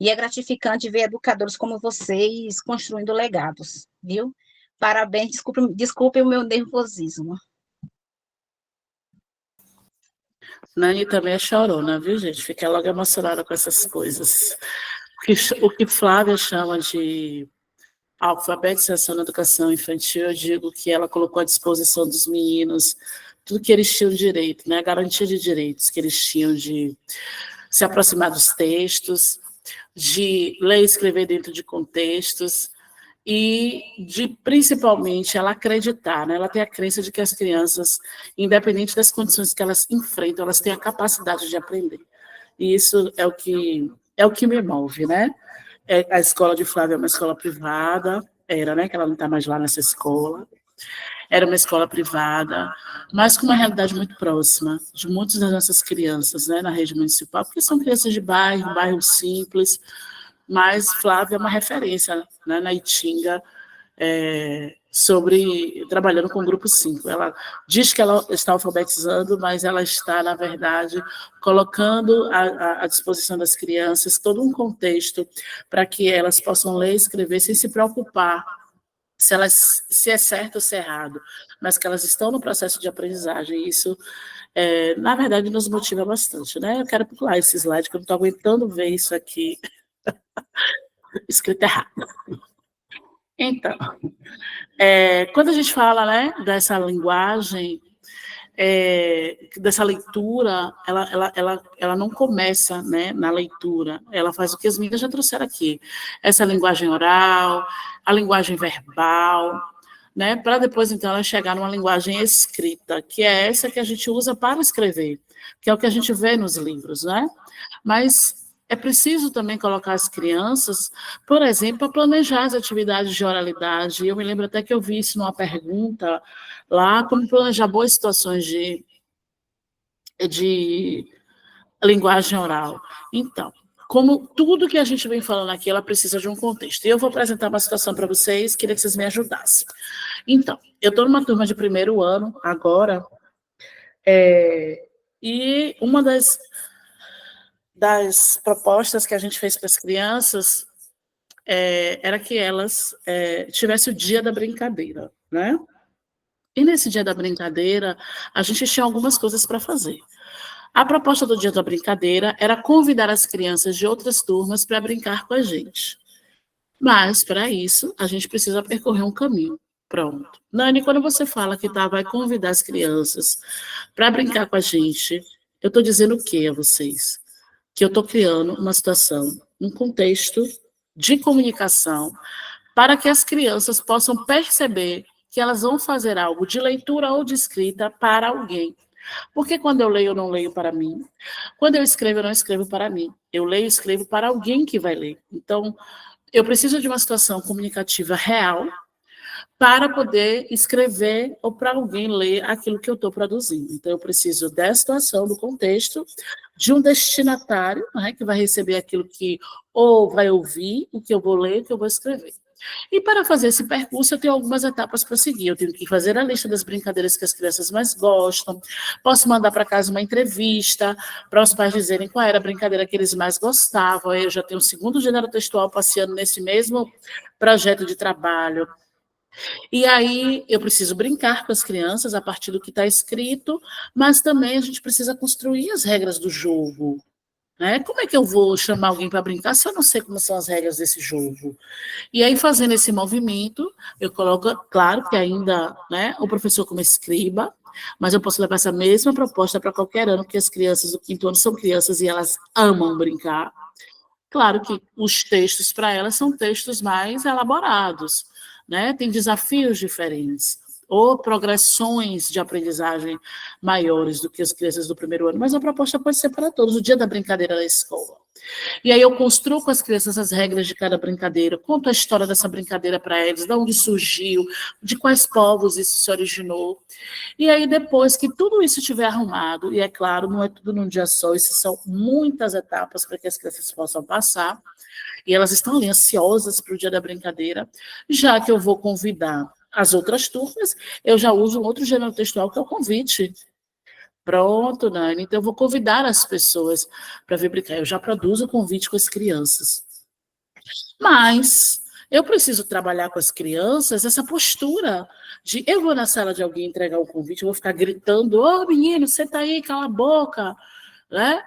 E é gratificante ver educadores como vocês construindo legados, viu? Parabéns, desculpem o meu nervosismo. Nani também é chorona, viu, gente? Fica logo emocionada com essas coisas. O que Flávia chama de alfabetização na educação infantil, eu digo que ela colocou à disposição dos meninos tudo que eles tinham direito, né? A garantia de direitos que eles tinham de se aproximar dos textos, de ler e escrever dentro de contextos, e de, principalmente, ela acreditar, né? Ela tem a crença de que as crianças, independente das condições que elas enfrentam, elas têm a capacidade de aprender. E isso é o que me move, né? A escola de Flávia é uma escola privada, era, né? Que ela não está mais lá nessa escola. Era uma escola privada, mas com uma realidade muito próxima de muitas das nossas crianças, né? Na rede municipal, porque são crianças de bairro simples, mas Flávia é uma referência, né, na Itinga, trabalhando com o grupo 5. Ela diz que ela está alfabetizando, mas ela está, na verdade, colocando à disposição das crianças todo um contexto para que elas possam ler e escrever sem se preocupar se é certo ou se é errado, mas que elas estão no processo de aprendizagem. E isso, na verdade, nos motiva bastante, né? Eu quero pular esse slide, que eu não estou aguentando ver isso aqui escrito errado. Então, quando a gente fala, né, dessa linguagem, dessa leitura, ela não começa, né, na leitura, ela faz o que as meninas já trouxeram aqui, essa linguagem oral, a linguagem verbal, né, para depois, então, ela chegar numa linguagem escrita, que é essa que a gente usa para escrever, que é o que a gente vê nos livros, né? Mas é preciso também colocar as crianças, por exemplo, a planejar as atividades de oralidade. Eu me lembro até que eu vi isso numa pergunta lá, como planejar boas situações de linguagem oral. Então, como tudo que a gente vem falando aqui, ela precisa de um contexto. E eu vou apresentar uma situação para vocês, queria que vocês me ajudassem. Então, eu estou numa turma de primeiro ano agora, e uma das propostas que a gente fez para as crianças era que elas tivessem o dia da brincadeira, né? E nesse dia da brincadeira, a gente tinha algumas coisas para fazer. A proposta do dia da brincadeira era convidar as crianças de outras turmas para brincar com a gente. Mas, para isso, a gente precisa percorrer um caminho. Pronto. Nani, quando você fala que vai convidar as crianças para brincar com a gente, eu estou dizendo o quê a vocês? Que eu estou criando uma situação, um contexto de comunicação para que as crianças possam perceber que elas vão fazer algo de leitura ou de escrita para alguém. Porque quando eu não leio para mim. Quando eu não escrevo para mim. Eu leio e escrevo para alguém que vai ler. Então, eu preciso de uma situação comunicativa real para poder escrever ou para alguém ler aquilo que eu estou produzindo. Então, eu preciso da situação, do contexto, de um destinatário, né, que vai receber aquilo que ou vai ouvir, o que eu vou ler, o que eu vou escrever. E para fazer esse percurso, eu tenho algumas etapas para seguir. Eu tenho que fazer a lista das brincadeiras que as crianças mais gostam. Posso mandar para casa uma entrevista para os pais dizerem qual era a brincadeira que eles mais gostavam. Eu já tenho o segundo gênero textual passeando nesse mesmo projeto de trabalho. E aí eu preciso brincar com as crianças a partir do que está escrito, mas também a gente precisa construir as regras do jogo. Né? Como é que eu vou chamar alguém para brincar se eu não sei como são as regras desse jogo? E aí, fazendo esse movimento, eu coloco, claro que ainda, né, o professor como escriba, mas eu posso levar essa mesma proposta para qualquer ano, porque as crianças do quinto ano são crianças e elas amam brincar. Claro que os textos para elas são textos mais elaborados, né? Tem desafios diferentes, ou progressões de aprendizagem maiores do que as crianças do primeiro ano, mas a proposta pode ser para todos, o dia da brincadeira da escola. E aí eu construo com as crianças as regras de cada brincadeira, conto a história dessa brincadeira para eles, de onde surgiu, de quais povos isso se originou. E aí depois que tudo isso estiver arrumado, e é claro, não é tudo num dia só, isso são muitas etapas para que as crianças possam passar, e elas estão ali ansiosas para o dia da brincadeira, já que eu vou convidar as outras turmas, eu já uso um outro gênero textual que é o convite. Pronto, Nani. Então, eu vou convidar as pessoas para vir brincar. Eu já produzo o convite com as crianças. Mas eu preciso trabalhar com as crianças essa postura de eu vou na sala de alguém entregar o convite, eu vou ficar gritando, ô menino, senta aí, cala a boca, né?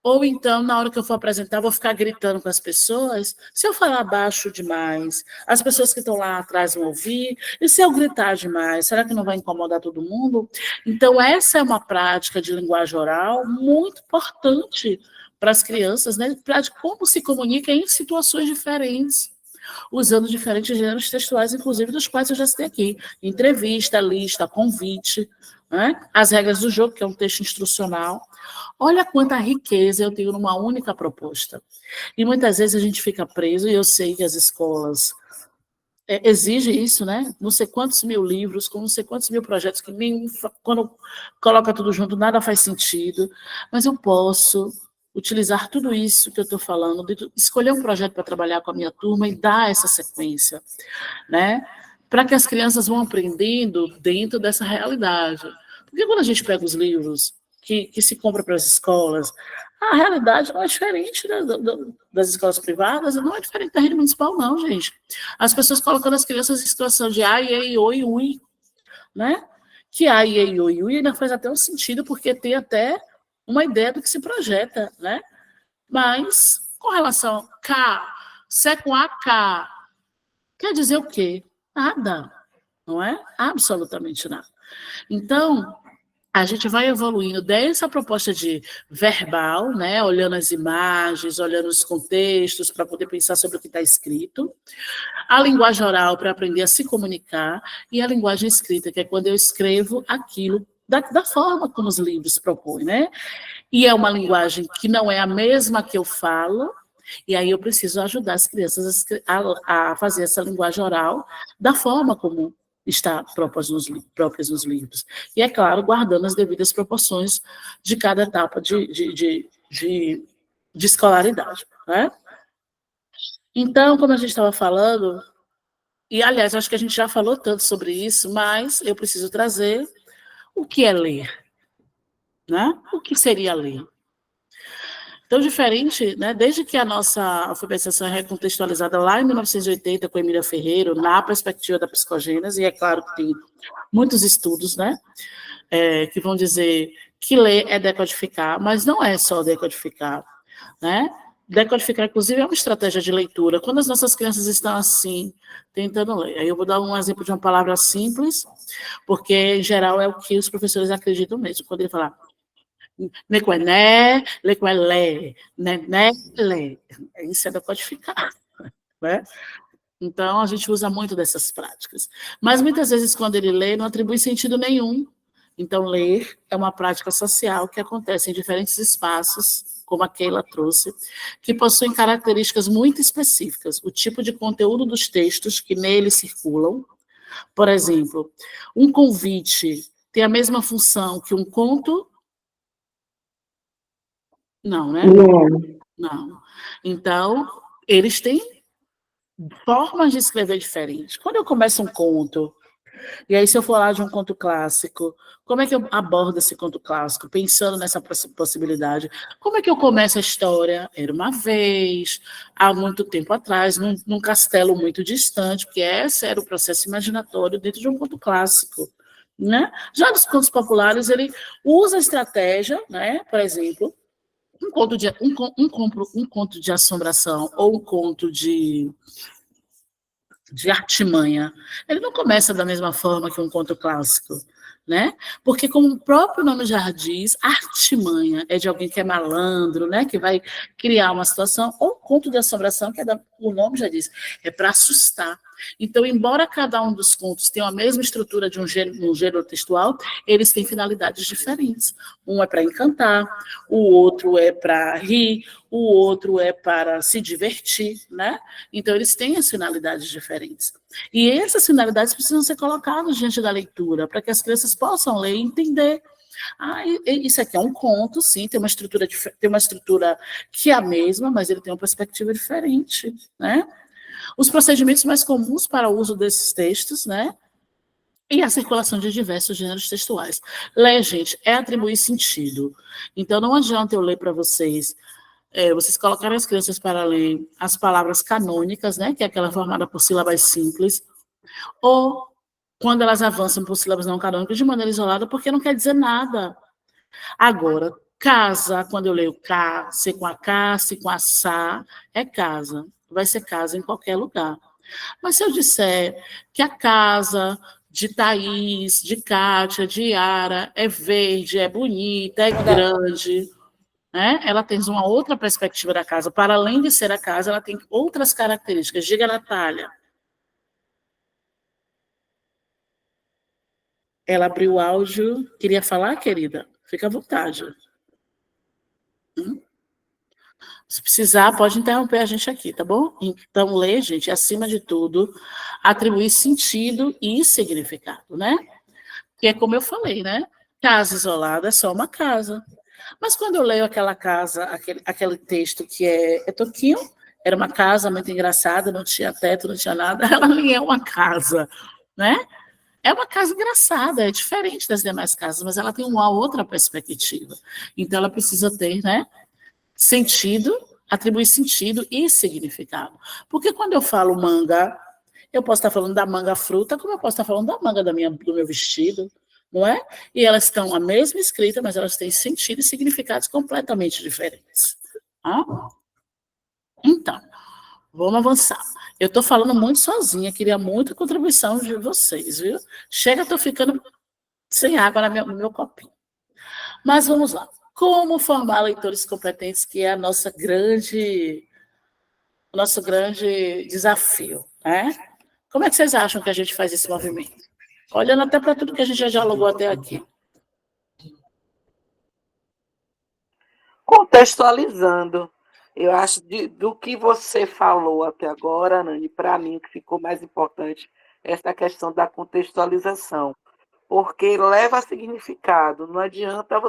Ou então, na hora que eu for apresentar, eu vou ficar gritando com as pessoas. Se eu falar baixo demais, as pessoas que estão lá atrás vão ouvir. E se eu gritar demais, será que não vai incomodar todo mundo? Então, essa é uma prática de linguagem oral muito importante para as crianças, né? Para como se comunica em situações diferentes, usando diferentes gêneros textuais, inclusive dos quais eu já citei aqui. Entrevista, lista, convite, né? As regras do jogo, que é um texto instrucional. Olha quanta riqueza eu tenho numa única proposta. E muitas vezes a gente fica preso, e eu sei que as escolas exigem isso, né? Não sei quantos mil livros, com não sei quantos mil projetos, que nem, quando coloca tudo junto, nada faz sentido. Mas eu posso utilizar tudo isso que eu estou falando, escolher um projeto para trabalhar com a minha turma e dar essa sequência, né? Para que as crianças vão aprendendo dentro dessa realidade. Porque quando a gente pega os livros que se compra para as escolas, a realidade não é diferente das escolas privadas, não é diferente da rede municipal, não, gente. As pessoas colocando as crianças em situação de ai, ei, oi, ui, né? Que ai, ei, oi, ui ainda faz até um sentido, porque tem até uma ideia do que se projeta, né? Mas, com relação a K, se é com AK, quer dizer o quê? Nada, não é? Absolutamente nada. Então, a gente vai evoluindo desde a proposta de verbal, né, olhando as imagens, olhando os contextos, para poder pensar sobre o que está escrito, a linguagem oral para aprender a se comunicar, e a linguagem escrita, que é quando eu escrevo aquilo da forma como os livros propõem, né? E é uma linguagem que não é a mesma que eu falo, e aí eu preciso ajudar as crianças a fazer essa linguagem oral da forma como está próprias nos livros. E, é claro, guardando as devidas proporções de cada etapa de escolaridade. Né? Então, como a gente estava falando, e, aliás, acho que a gente já falou tanto sobre isso, mas eu preciso trazer o que é ler. Né? O que seria ler? Então, diferente, né, desde que a nossa alfabetização é recontextualizada lá em 1980 com Emília Ferreiro, na perspectiva da psicogênese, e é claro que tem muitos estudos, né, que vão dizer que ler é decodificar, mas não é só decodificar, né? Decodificar, inclusive, é uma estratégia de leitura. Quando as nossas crianças estão assim, tentando ler. Aí eu vou dar um exemplo de uma palavra simples, porque, em geral, é o que os professores acreditam mesmo. Quando ele falar nequené, lequelé, nené, lé. Isso é decodificar, né? Então, a gente usa muito dessas práticas. Mas, muitas vezes, quando ele lê, não atribui sentido nenhum. Então, ler é uma prática social que acontece em diferentes espaços, como a Keila trouxe, que possuem características muito específicas. O tipo de conteúdo dos textos que neles circulam. Por exemplo, um convite tem a mesma função que um conto? Não, né? Não. Então, eles têm formas de escrever diferentes. Quando eu começo um conto, e aí se eu for lá de um conto clássico, como é que eu abordo esse conto clássico? Pensando nessa possibilidade. Como é que eu começo a história? Era uma vez, há muito tempo atrás, num castelo muito distante, porque esse era o processo imaginatório dentro de um conto clássico. Né? Já nos contos populares, ele usa a estratégia, né? Por exemplo, um conto de assombração ou um conto de artimanha. Ele não começa da mesma forma que um conto clássico, né? Porque, como o próprio nome já diz, artimanha é de alguém que é malandro, né? Que vai criar uma situação, ou conto de assombração, o nome já diz, é para assustar. Então, embora cada um dos contos tenha a mesma estrutura de um gênero textual, eles têm finalidades diferentes. Um é para encantar, o outro é para rir, o outro é para se divertir, né? Então, eles têm as finalidades diferentes. E essas finalidades precisam ser colocadas diante da leitura, para que as crianças possam ler e entender. Isso aqui é um conto, sim, tem uma estrutura que é a mesma, mas ele tem uma perspectiva diferente, né? Os procedimentos mais comuns para o uso desses textos, né? E a circulação de diversos gêneros textuais. Ler, gente, é atribuir sentido. Então, não adianta eu ler para vocês, vocês colocarem as crianças para ler as palavras canônicas, né? Que é aquela formada por sílabas simples, ou quando elas avançam por sílabas não canônicas de maneira isolada, porque não quer dizer nada. Agora, casa, quando eu leio cá, se com a cá, se com a sa, é casa. Vai ser casa em qualquer lugar. Mas se eu disser que a casa de Thaís, de Kátia, de Yara é verde, é bonita, é grande, né? Ela tem uma outra perspectiva da casa. Para além de ser a casa, ela tem outras características. Diga, Natália. Ela abriu o áudio. Queria falar, querida? Fica à vontade. Se precisar, pode interromper a gente aqui, tá bom? Então, ler, gente, acima de tudo, atribuir sentido e significado, né? Que é como eu falei, né? Casa isolada é só uma casa. Mas quando eu leio aquela casa, aquele texto que é Toquinho, era uma casa muito engraçada, não tinha teto, não tinha nada, ela nem é uma casa, né? É uma casa engraçada, é diferente das demais casas, mas ela tem uma outra perspectiva. Então, ela precisa ter, né? Sentido, atribuir sentido e significado. Porque quando eu falo manga, eu posso estar falando da manga fruta, como eu posso estar falando da manga do meu vestido, não é? E elas estão a mesma escrita, mas elas têm sentido e significados completamente diferentes. Tá? Então, vamos avançar. Eu estou falando muito sozinha, queria muito a contribuição de vocês, viu? Chega, estou ficando sem água no meu copinho. Mas vamos lá. Como formar leitores competentes, que é nosso grande desafio, né? Como é que vocês acham que a gente faz esse movimento? Olhando até para tudo que a gente já dialogou até aqui. Contextualizando. Eu acho do que você falou até agora, Nani, para mim o que ficou mais importante é essa questão da contextualização, porque leva a significado. Não adianta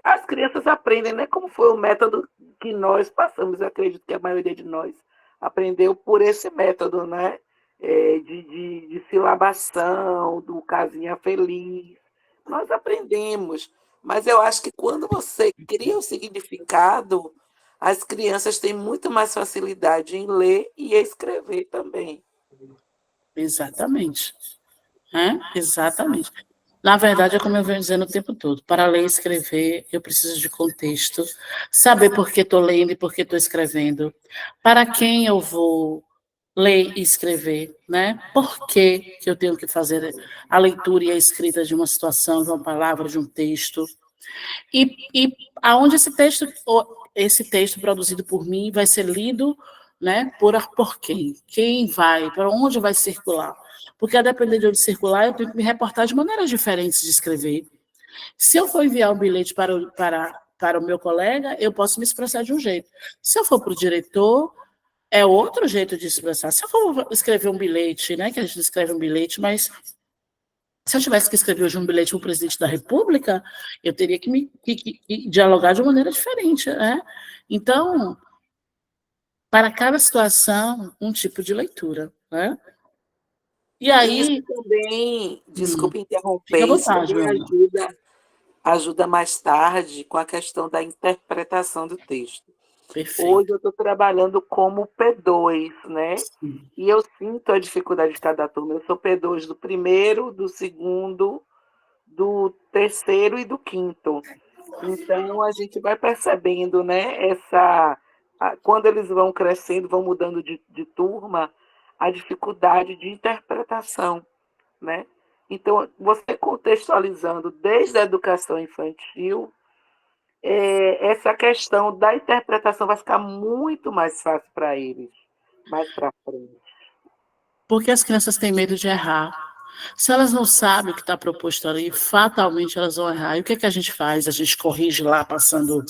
as crianças aprendem, né? Como foi o método que nós passamos, eu acredito que a maioria de nós aprendeu por esse método, né? De silabação, do casinha feliz. Nós aprendemos, mas eu acho que quando você cria o significado, as crianças têm muito mais facilidade em ler e escrever também. Exatamente. Exatamente. Na verdade, é como eu venho dizendo o tempo todo, para ler e escrever, eu preciso de contexto, saber por que estou lendo e por que estou escrevendo, para quem eu vou ler e escrever, né? Por que eu tenho que fazer a leitura e a escrita de uma situação, de uma palavra, de um texto, e aonde esse texto produzido por mim vai ser lido, né? Por quem? Quem vai? Para onde vai circular? Porque, a depender de onde circular, eu tenho que me reportar de maneiras diferentes de escrever. Se eu for enviar um bilhete para o meu colega, eu posso me expressar de um jeito. Se eu for para o diretor, é outro jeito de expressar. Se eu for escrever um bilhete, né, que a gente escreve um bilhete, mas se eu tivesse que escrever hoje um bilhete para o presidente da República, eu teria que dialogar de maneira diferente, né? Então, para cada situação, um tipo de leitura, né? E aí... Isso também, desculpe fica à interromper, isso vontade, também Ana. ajuda mais tarde com a questão da interpretação do texto. Perfeito. Hoje eu estou trabalhando como P2, né? Sim. E eu sinto a dificuldade de cada turma. Eu sou P2 do primeiro, do segundo, do terceiro e do quinto. Então, a gente vai percebendo, né, quando eles vão crescendo, vão mudando de turma, a dificuldade de interpretação, né? Então, você contextualizando desde a educação infantil, essa questão da interpretação vai ficar muito mais fácil para eles, mais para frente. Porque as crianças têm medo de errar. Se elas não sabem o que está proposto ali, fatalmente elas vão errar. E o que é que a gente faz? A gente corrige lá, passando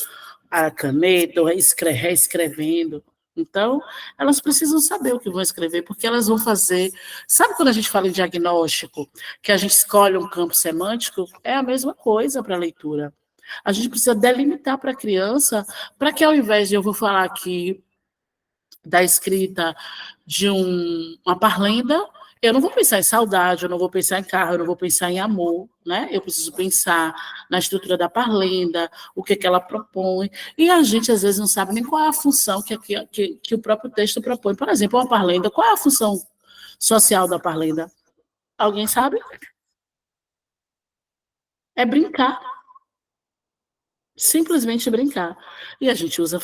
a caneta, ou reescrevendo. Então, elas precisam saber o que vão escrever, porque elas vão fazer... Sabe quando a gente fala em diagnóstico, que a gente escolhe um campo semântico? É a mesma coisa para a leitura. A gente precisa delimitar para a criança, para que ao invés de eu vou falar aqui da escrita de uma parlenda, eu não vou pensar em saudade, eu não vou pensar em carro, eu não vou pensar em amor, né? Eu preciso pensar na estrutura da parlenda, o que ela propõe, e a gente às vezes não sabe nem qual é a função que o próprio texto propõe. Por exemplo, uma parlenda, qual é a função social da parlenda? Alguém sabe? É brincar. Simplesmente brincar. E a gente usa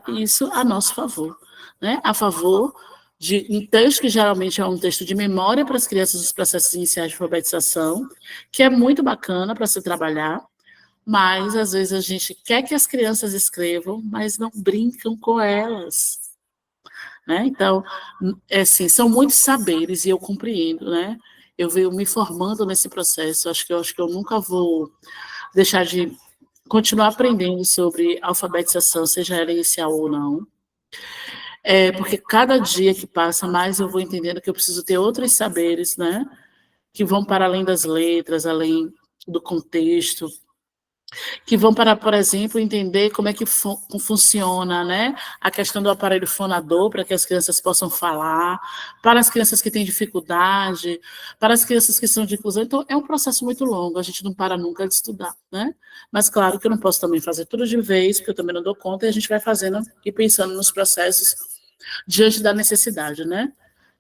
isso a nosso favor, né? A favor de um texto que geralmente é um texto de memória para as crianças dos processos iniciais de alfabetização, que é muito bacana para se trabalhar, mas às vezes a gente quer que as crianças escrevam, mas não brincam com elas, né? Então, assim, são muitos saberes e eu compreendo, né? Eu venho me formando nesse processo, acho que eu nunca vou deixar de continuar aprendendo sobre alfabetização, seja ela inicial ou não, porque cada dia que passa, mais eu vou entendendo que eu preciso ter outros saberes, né, que vão para além das letras, além do contexto, que vão para, por exemplo, entender como é que funciona, né, a questão do aparelho fonador, para que as crianças possam falar, para as crianças que têm dificuldade, para as crianças que são de inclusão. Então, é um processo muito longo, a gente não para nunca de estudar, né? Mas, claro, que eu não posso também fazer tudo de vez, porque eu também não dou conta, e a gente vai fazendo e pensando nos processos diante da necessidade, né?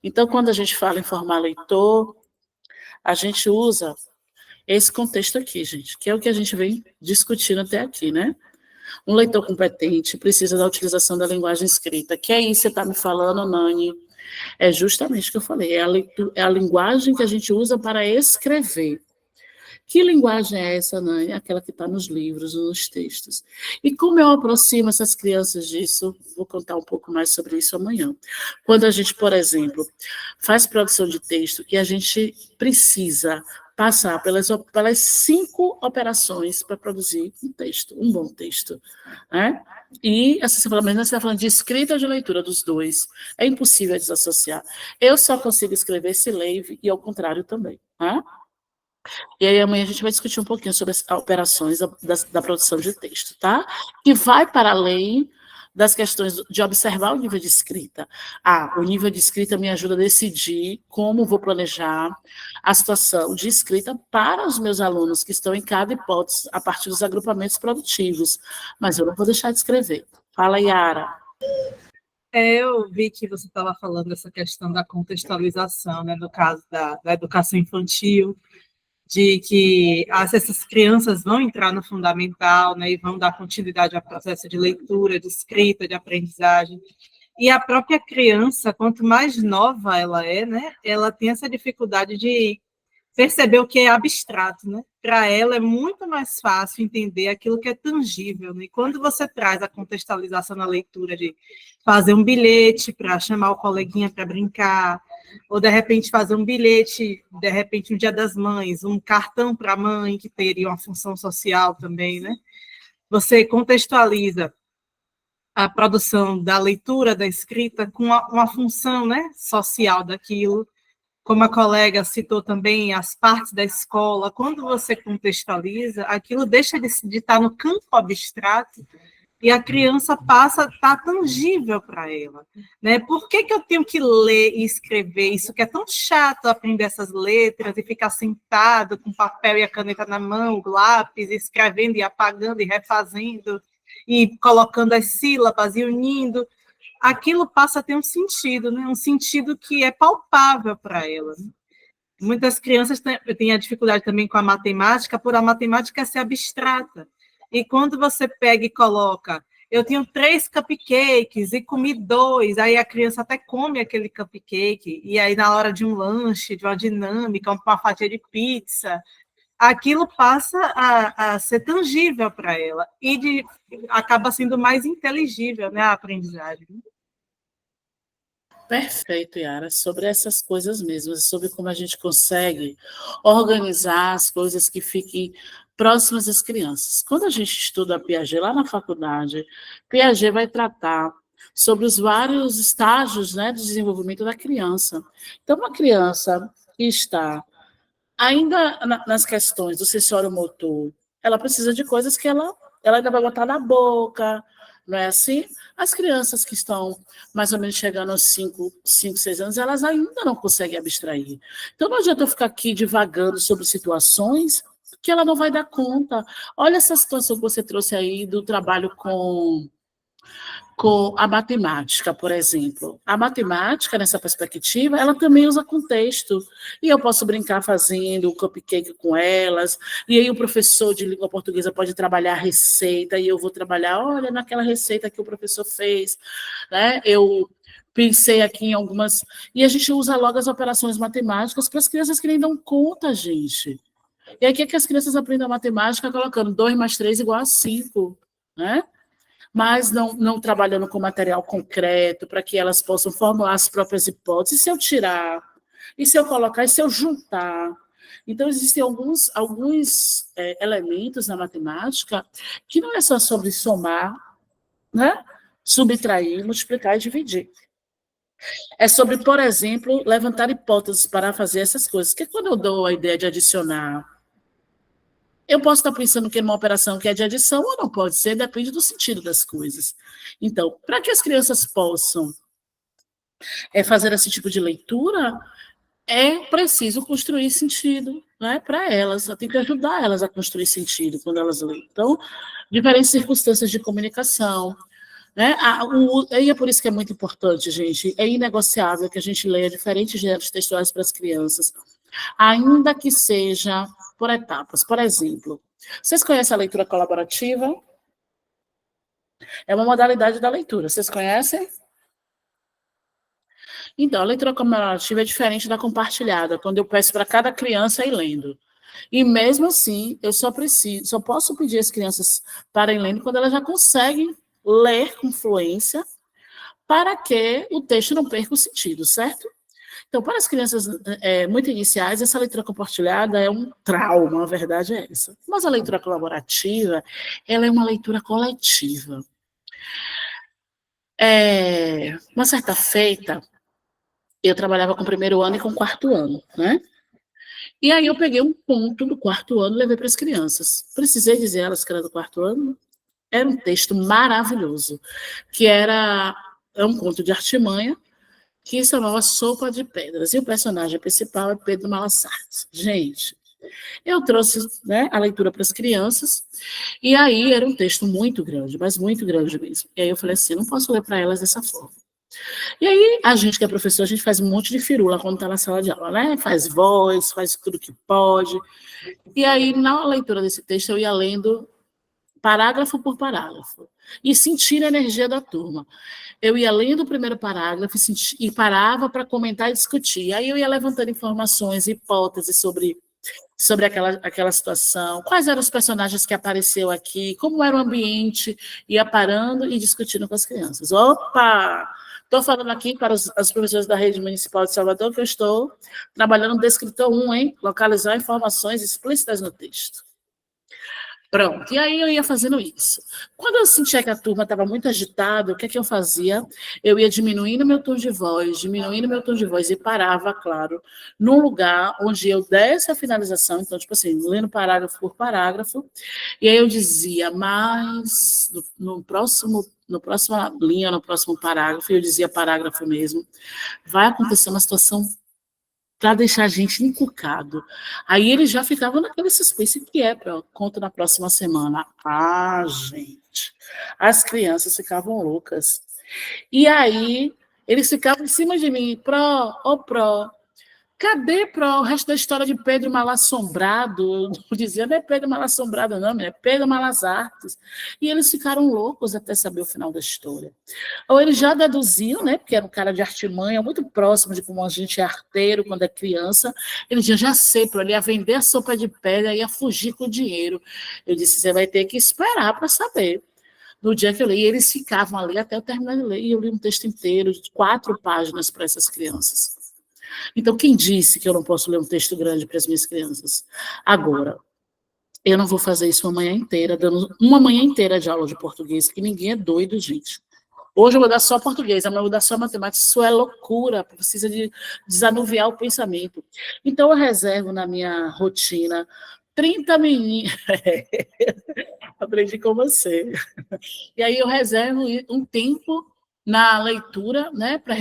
Então, quando a gente fala em formar leitor, a gente usa esse contexto aqui, gente, que é o que a gente vem discutindo até aqui, né? Um leitor competente precisa da utilização da linguagem escrita. Que é isso que você está me falando, Nani? É justamente o que eu falei, é a linguagem que a gente usa para escrever. Que linguagem é essa, Nani? Aquela que está nos livros, nos textos. E como eu aproximo essas crianças disso, vou contar um pouco mais sobre isso amanhã. Quando a gente, por exemplo, faz produção de texto e a gente precisa passar pelas 5 operações para produzir um texto, um bom texto, né? E você está falando de escrita ou de leitura dos dois. É impossível desassociar. Eu só consigo escrever se leio e ao contrário também, né? E aí amanhã a gente vai discutir um pouquinho sobre as operações da produção de texto, tá? Que vai para além das questões de observar o nível de escrita. O nível de escrita me ajuda a decidir como vou planejar a situação de escrita para os meus alunos que estão em cada hipótese a partir dos agrupamentos produtivos. Mas eu não vou deixar de escrever. Fala, Yara. Eu vi que você estava falando dessa questão da contextualização, né, no caso da educação infantil, de que essas crianças vão entrar no fundamental, né, e vão dar continuidade ao processo de leitura, de escrita, de aprendizagem. E a própria criança, quanto mais nova ela é, né, ela tem essa dificuldade de perceber o que é abstrato, né? Para ela é muito mais fácil entender aquilo que é tangível, né? E quando você traz a contextualização na leitura de fazer um bilhete para chamar o coleguinha para brincar, ou de repente fazer um bilhete, de repente no Dia das Mães, um cartão para a mãe, que teria uma função social também, né? Você contextualiza a produção da leitura, da escrita, com uma função, né, social daquilo. Como a colega citou também, as partes da escola, quando você contextualiza, aquilo deixa de estar no campo abstrato e a criança passa a estar tangível para ela. Né? Por que eu tenho que ler e escrever? Isso que é tão chato, aprender essas letras e ficar sentado com o papel e a caneta na mão, o lápis, escrevendo e apagando e refazendo, e colocando as sílabas e unindo. Aquilo passa a ter um sentido, né? Um sentido que é palpável para ela. Muitas crianças têm a dificuldade também com a matemática, por a matemática ser abstrata. E quando você pega e coloca, eu tenho 3 cupcakes e comi 2, aí a criança até come aquele cupcake, e aí na hora de um lanche, de uma dinâmica, uma fatia de pizza, aquilo passa a ser tangível para ela, e acaba sendo mais inteligível, né, a aprendizagem. Perfeito, Yara, sobre essas coisas mesmo, sobre como a gente consegue organizar as coisas que fiquem próximas às crianças. Quando a gente estuda Piaget lá na faculdade, Piaget vai tratar sobre os vários estágios, né, de desenvolvimento da criança. Então, uma criança que está ainda nas questões do sensório-motor, ela precisa de coisas que ela ainda vai botar na boca, não é assim? As crianças que estão mais ou menos chegando aos 5, 6 anos, elas ainda não conseguem abstrair. Então, não adianta eu ficar aqui divagando sobre situações que ela não vai dar conta. Olha essa situação que você trouxe aí do trabalho com a matemática, por exemplo. A matemática, nessa perspectiva, ela também usa contexto. E eu posso brincar fazendo um cupcake com elas, e aí o professor de língua portuguesa pode trabalhar a receita, e eu vou trabalhar, olha, naquela receita que o professor fez, né? Eu pensei aqui em algumas... E a gente usa logo as operações matemáticas para as crianças que nem dão conta, gente. E aí, o que é que as crianças aprendem a matemática? Colocando 2 mais 3 igual a 5, né? Mas não trabalhando com material concreto para que elas possam formular as próprias hipóteses. E se eu tirar? E se eu colocar? E se eu juntar? Então, existem alguns elementos na matemática que não é só sobre somar, né? Subtrair, multiplicar e dividir. É sobre, por exemplo, levantar hipóteses para fazer essas coisas. Porque quando eu dou a ideia de adicionar, eu posso estar pensando que é uma operação que é de adição ou não pode ser, depende do sentido das coisas. Então, para que as crianças possam fazer esse tipo de leitura, é preciso construir sentido, né, para elas. Eu tenho que ajudar elas a construir sentido quando elas leem. Então, diferentes circunstâncias de comunicação, né? E é por isso que é muito importante, gente, é inegociável que a gente leia diferentes gêneros textuais para as crianças, ainda que seja por etapas. Por exemplo, vocês conhecem a leitura colaborativa? É uma modalidade da leitura, vocês conhecem? Então, a leitura colaborativa é diferente da compartilhada, quando eu peço para cada criança ir lendo. E mesmo assim, eu só posso pedir às crianças para ir lendo quando elas já conseguem ler com fluência, para que o texto não perca o sentido, certo? Então, para as crianças muito iniciais, essa leitura compartilhada é um trauma, a verdade é essa. Mas a leitura colaborativa, ela é uma leitura coletiva. Uma certa feita, eu trabalhava com o 1º ano e com o 4º ano, né? E aí eu peguei um ponto do 4º ano e levei para as crianças. Precisei dizer a elas que era do 4º ano. Era um texto maravilhoso, que é um conto de artimanha, que se chamava Sopa de Pedras. E o personagem principal é Pedro Malassartes. Gente, eu trouxe, né, a leitura para as crianças, e aí era um texto muito grande, mas muito grande mesmo. E aí eu falei assim, não posso ler para elas dessa forma. E aí, a gente que é professor, a gente faz um monte de firula quando está na sala de aula, né? Faz voz, faz tudo que pode. E aí, na leitura desse texto, eu ia lendo parágrafo por parágrafo, e sentir a energia da turma. Eu ia lendo o primeiro parágrafo e parava para comentar e discutir. Aí eu ia levantando informações, hipóteses sobre aquela situação, quais eram os personagens que apareceu aqui, como era o ambiente, ia parando e discutindo com as crianças. Opa! Estou falando aqui para os professores da Rede Municipal de Salvador que eu estou trabalhando no descritor 1, hein? Localizar informações explícitas no texto. Pronto, e aí eu ia fazendo isso. Quando eu sentia que a turma estava muito agitada, o que é que eu fazia? Eu ia diminuindo meu tom de voz, e parava, claro, num lugar onde eu desse a finalização, então, tipo assim, lendo parágrafo por parágrafo, e aí eu dizia, mas no próximo linha, no próximo parágrafo, eu dizia parágrafo mesmo, vai acontecer uma situação para deixar a gente encucado. Aí eles já ficavam naquele suspense que é, conto na próxima semana. Ah, gente, as crianças ficavam loucas. E aí eles ficavam em cima de mim, pró, cadê o resto da história de Pedro Malassombrado? Não dizia, não é Pedro Malassombrado, não, é Pedro Malas Artes. E eles ficaram loucos até saber o final da história. Ou ele já deduziu, né, porque era um cara de artimanha, muito próximo de como a gente é arteiro quando é criança, ele dizia, já sei, ele ia vender a sopa de pedra, ia fugir com o dinheiro. Eu disse, você vai ter que esperar para saber. No dia que eu li, eles ficavam ali até eu terminar de ler, e eu li um texto inteiro, de 4 páginas para essas crianças. Então, quem disse que eu não posso ler um texto grande para as minhas crianças? Agora, eu não vou fazer isso uma manhã inteira, dando uma manhã inteira de aula de português, que ninguém é doido, gente. Hoje eu vou dar só português, amanhã eu vou dar só matemática. Isso é loucura, precisa de desanuviar o pensamento. Então, eu reservo na minha rotina 30 meninos. Aprendi com você. E aí eu reservo um tempo na leitura, né, para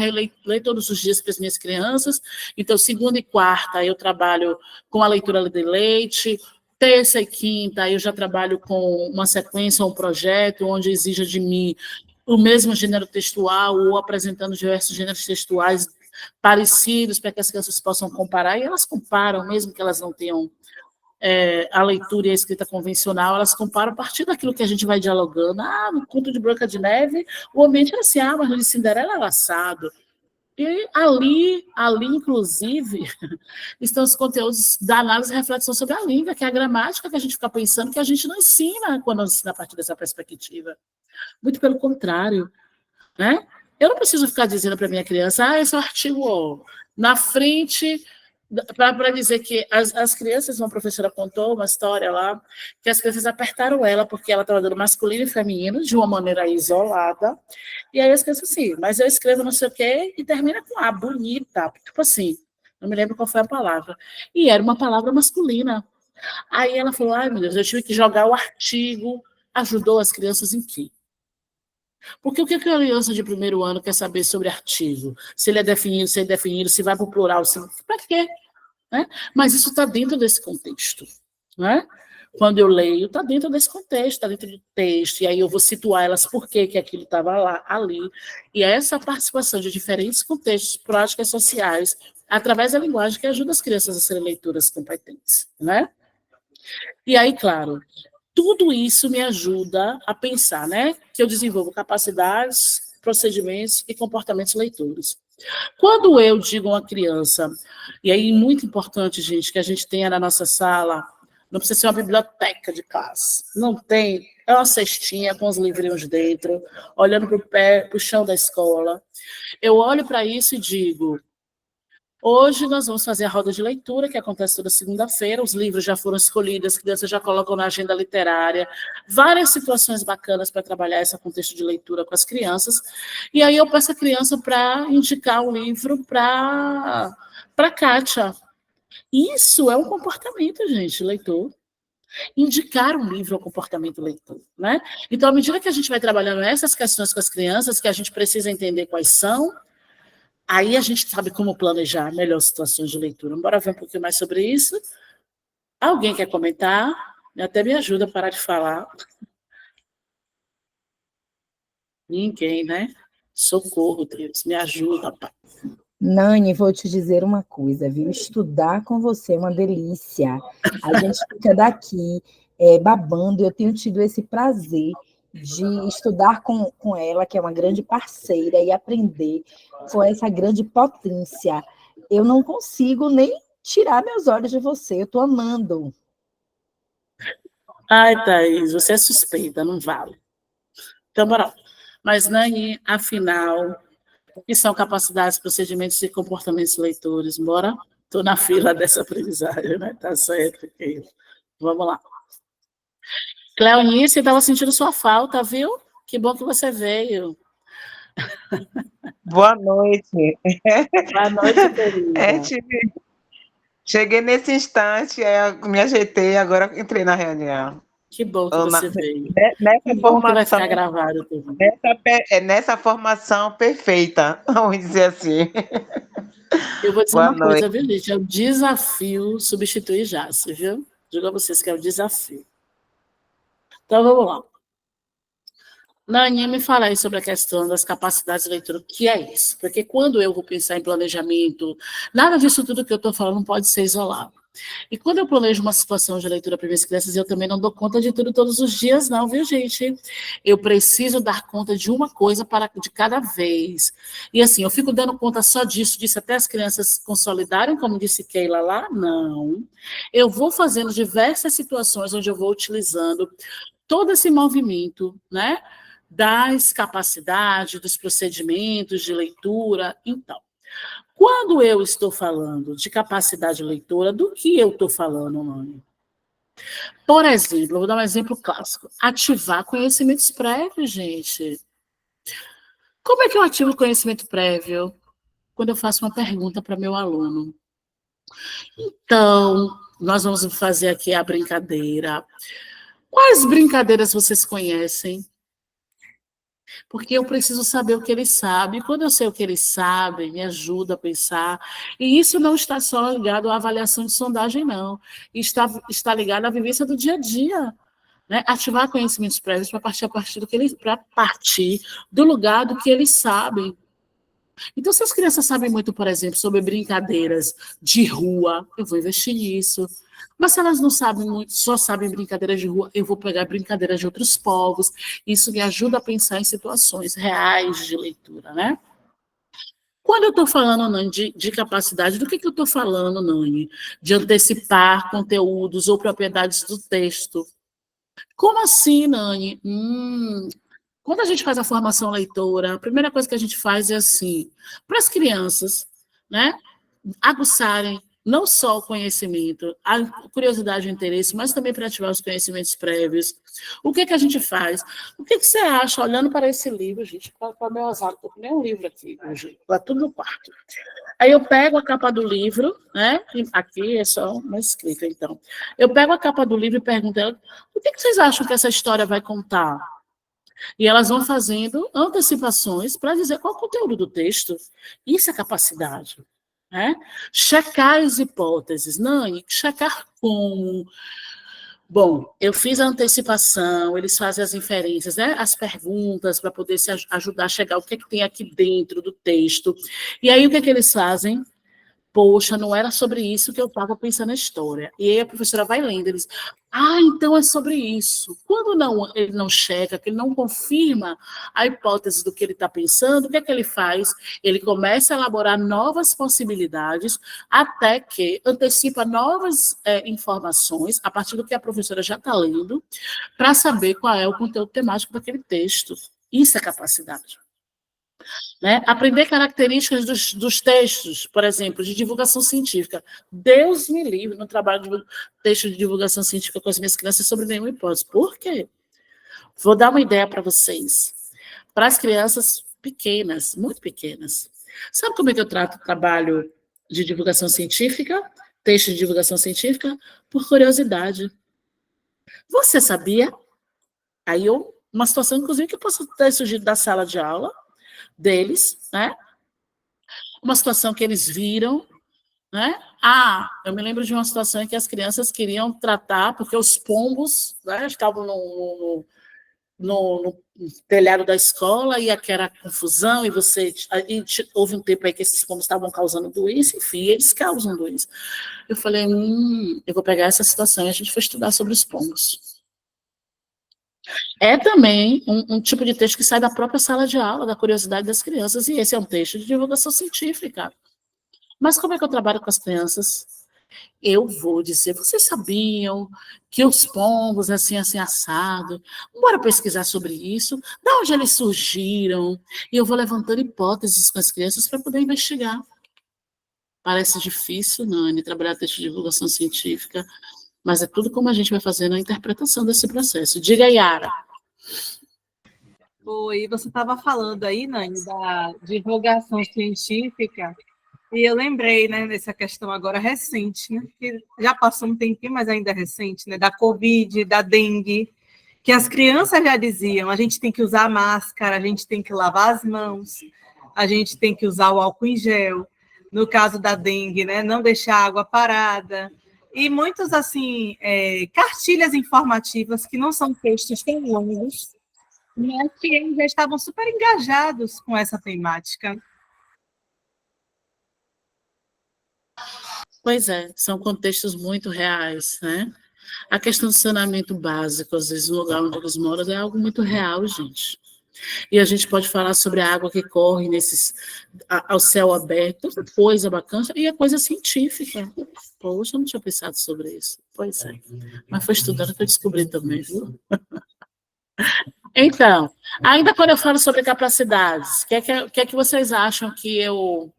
ler todos os dias para as minhas crianças. Então, segunda e quarta eu trabalho com a leitura de leite, terça e quinta eu já trabalho com uma sequência, um projeto, onde exija de mim o mesmo gênero textual ou apresentando diversos gêneros textuais parecidos para que as crianças possam comparar, e elas comparam, mesmo que elas não tenham a leitura e a escrita convencional, elas comparam a partir daquilo que a gente vai dialogando. Ah, no conto de Branca de Neve, o ambiente era assim, mas no de Cinderela era assado. E ali, inclusive, estão os conteúdos da análise e reflexão sobre a língua, que é a gramática que a gente fica pensando que a gente não ensina quando ensina a partir dessa perspectiva. Muito pelo contrário, né? Eu não preciso ficar dizendo para a minha criança, esse é o artigo na frente, para dizer que as crianças, uma professora contou uma história lá, que as crianças apertaram ela, porque ela estava dando masculino e feminino, de uma maneira isolada, e aí as crianças assim, mas eu escrevo não sei o quê, e termina com A, bonita, tipo assim, não me lembro qual foi a palavra, e era uma palavra masculina. Aí ela falou, ai meu Deus, eu tive que jogar o artigo, ajudou as crianças em quê? Porque o que a criança de primeiro ano quer saber sobre artigo? Se ele é definido, se é indefinido, se vai para o plural, para quê? Né? Mas isso está dentro desse contexto. Né? Quando eu leio, está dentro desse contexto, está dentro do texto, e aí eu vou situar elas por que aquilo estava lá, ali. E é essa participação de diferentes contextos, práticas sociais, através da linguagem, que ajuda as crianças a serem leitoras competentes. Né? E aí, claro, tudo isso me ajuda a pensar, né? Que eu desenvolvo capacidades, procedimentos e comportamentos leitores. Quando eu digo a uma criança, e aí muito importante, gente, que a gente tenha na nossa sala, não precisa ser uma biblioteca de classe, não tem, é uma cestinha com os livrinhos dentro, olhando para o chão da escola. Eu olho para isso e digo, hoje nós vamos fazer a roda de leitura, que acontece toda segunda-feira, os livros já foram escolhidos, as crianças já colocam na agenda literária, várias situações bacanas para trabalhar esse contexto de leitura com as crianças, e aí eu peço a criança para indicar um livro para Kátia. Isso é um comportamento, gente, leitor. Indicar um livro é um comportamento leitor, né? Então, à medida que a gente vai trabalhando essas questões com as crianças, que a gente precisa entender quais são, aí a gente sabe como planejar melhor situações de leitura. Bora ver um pouquinho mais sobre isso. Alguém quer comentar? Até me ajuda a parar de falar. Ninguém, né? Socorro, Deus, me ajuda, pai. Nani, vou te dizer uma coisa, viu? Estudar com você é uma delícia. A gente fica daqui babando. Eu tenho tido esse prazer de estudar com ela, que é uma grande parceira, e aprender com essa grande potência. Eu não consigo nem tirar meus olhos de você, eu estou amando. Ai, Thaís, você é suspeita, não vale. Então, bora lá. Mas, Nani, afinal, que são capacidades, procedimentos e comportamentos leitores. Bora? Estou na fila dessa aprendizagem, né? Tá certo. Vamos lá. Cleonice, estava sentindo sua falta, viu? Que bom que você veio. Boa noite. Boa noite, querida. Cheguei nesse instante, eu me ajeitei, agora entrei na reunião. Que bom que você veio. Nessa Que bom que vai formação, ficar gravado tudo. nessa formação perfeita, vamos dizer assim. Eu vou dizer Boa uma coisa, noite. viu, gente? É um desafio substituir Jace, viu? Digo a vocês que é um desafio. Então, vamos lá. Nani, me fala aí sobre a questão das capacidades de leitura. O que é isso? Porque quando eu vou pensar em planejamento, nada disso tudo que eu estou falando pode ser isolado. E quando eu planejo uma situação de leitura para minhas crianças, eu também não dou conta de tudo todos os dias, não, viu, gente? Eu preciso dar conta de uma coisa de cada vez. E assim, eu fico dando conta só disso até as crianças consolidarem, como disse Keila lá? Não. Eu vou fazendo diversas situações onde eu vou utilizando todo esse movimento, né? Das capacidades, dos procedimentos de leitura. Então, quando eu estou falando de capacidade de leitura, do que eu estou falando, Nani? Por exemplo, eu vou dar um exemplo clássico. Ativar conhecimentos prévios, gente. Como é que eu ativo conhecimento prévio? Quando eu faço uma pergunta para meu aluno. Então, nós vamos fazer aqui a brincadeira. Quais brincadeiras vocês conhecem? Porque eu preciso saber o que eles sabem. E quando eu sei o que eles sabem, me ajuda a pensar. E isso não está só ligado à avaliação de sondagem, não. Está ligado à vivência do dia a dia. Né? Ativar conhecimentos prévios para partir do lugar do que eles sabem. Então, se as crianças sabem muito, por exemplo, sobre brincadeiras de rua, eu vou investir nisso. Mas se elas não sabem muito, só sabem brincadeiras de rua, eu vou pegar brincadeiras de outros povos. Isso me ajuda a pensar em situações reais de leitura, né? Quando eu estou falando, Nani, de capacidade, do que eu estou falando, Nani? De antecipar conteúdos ou propriedades do texto. Como assim, Nani? Quando a gente faz a formação leitora, a primeira coisa que a gente faz é assim, para as crianças, né, aguçarem não só o conhecimento, a curiosidade e o interesse, mas também para ativar os conhecimentos prévios. O que a gente faz? O que você acha, olhando para esse livro, gente, para o meu azar, estou com nem um livro aqui, está tudo no quarto. Aí eu pego a capa do livro, né? Aqui é só uma escrita, então. Eu pego a capa do livro e pergunto a ela, o que vocês acham que essa história vai contar? E elas vão fazendo antecipações para dizer qual é o conteúdo do texto. Isso é capacidade. Né? Checar as hipóteses. Nani, checar como? Bom, eu fiz a antecipação, eles fazem as inferências, né? As perguntas para poder se ajudar a chegar o que tem aqui dentro do texto. E aí o que eles fazem? Poxa, não era sobre isso que eu estava pensando na história. E aí a professora vai lendo, eles, então é sobre isso. Quando ele não chega, que ele não confirma a hipótese do que ele está pensando, o que ele faz? Ele começa a elaborar novas possibilidades, até que antecipa novas informações, a partir do que a professora já está lendo, para saber qual é o conteúdo temático daquele texto. Isso é capacidade. Né? Aprender características dos textos, por exemplo, de divulgação científica. Deus me livre, no trabalho de texto de divulgação científica com as minhas crianças sobre nenhuma hipótese. Por quê? Vou dar uma ideia para vocês. Para as crianças pequenas, muito pequenas. Sabe como é que eu trato o trabalho de divulgação científica, texto de divulgação científica? Por curiosidade. Você sabia? Aí uma situação, inclusive, que eu posso ter surgido da sala de aula, deles, né? Uma situação que eles viram, né? Eu me lembro de uma situação em que as crianças queriam tratar, porque os pombos, né, estavam no telhado da escola e aquela confusão, e houve um tempo aí que esses pombos estavam causando doença, enfim, eles causam doença. Eu falei, eu vou pegar essa situação e a gente foi estudar sobre os pombos. É também um tipo de texto que sai da própria sala de aula, da curiosidade das crianças, e esse é um texto de divulgação científica. Mas como é que eu trabalho com as crianças? Eu vou dizer, vocês sabiam que os pombos, assim, assim, assado, bora pesquisar sobre isso, de onde eles surgiram, e eu vou levantando hipóteses com as crianças para poder investigar. Parece difícil, Nani, trabalhar texto de divulgação científica, mas é tudo como a gente vai fazendo a interpretação desse processo. Diga, Yara. Oi, você estava falando aí, Nani, da divulgação científica, e eu lembrei, né, dessa questão agora recente, né, que já passou um tempinho, mas ainda é recente, né, da Covid, da dengue, que as crianças já diziam, a gente tem que usar máscara, a gente tem que lavar as mãos, a gente tem que usar o álcool em gel, no caso da dengue, né, não deixar a água parada, e muitos, assim, cartilhas informativas que não são textos tão longos, mas que eles já estavam super engajados com essa temática. Pois é, são contextos muito reais, né? A questão do saneamento básico, às vezes, no lugar onde eles moram, é algo muito real, gente. E a gente pode falar sobre a água que corre ao céu aberto, tanta coisa bacana, e é coisa científica. Poxa, eu não tinha pensado sobre isso. Pois é. Mas foi estudando que eu descobri também, viu? Então, ainda quando eu falo sobre capacidades, o que é que vocês acham que eu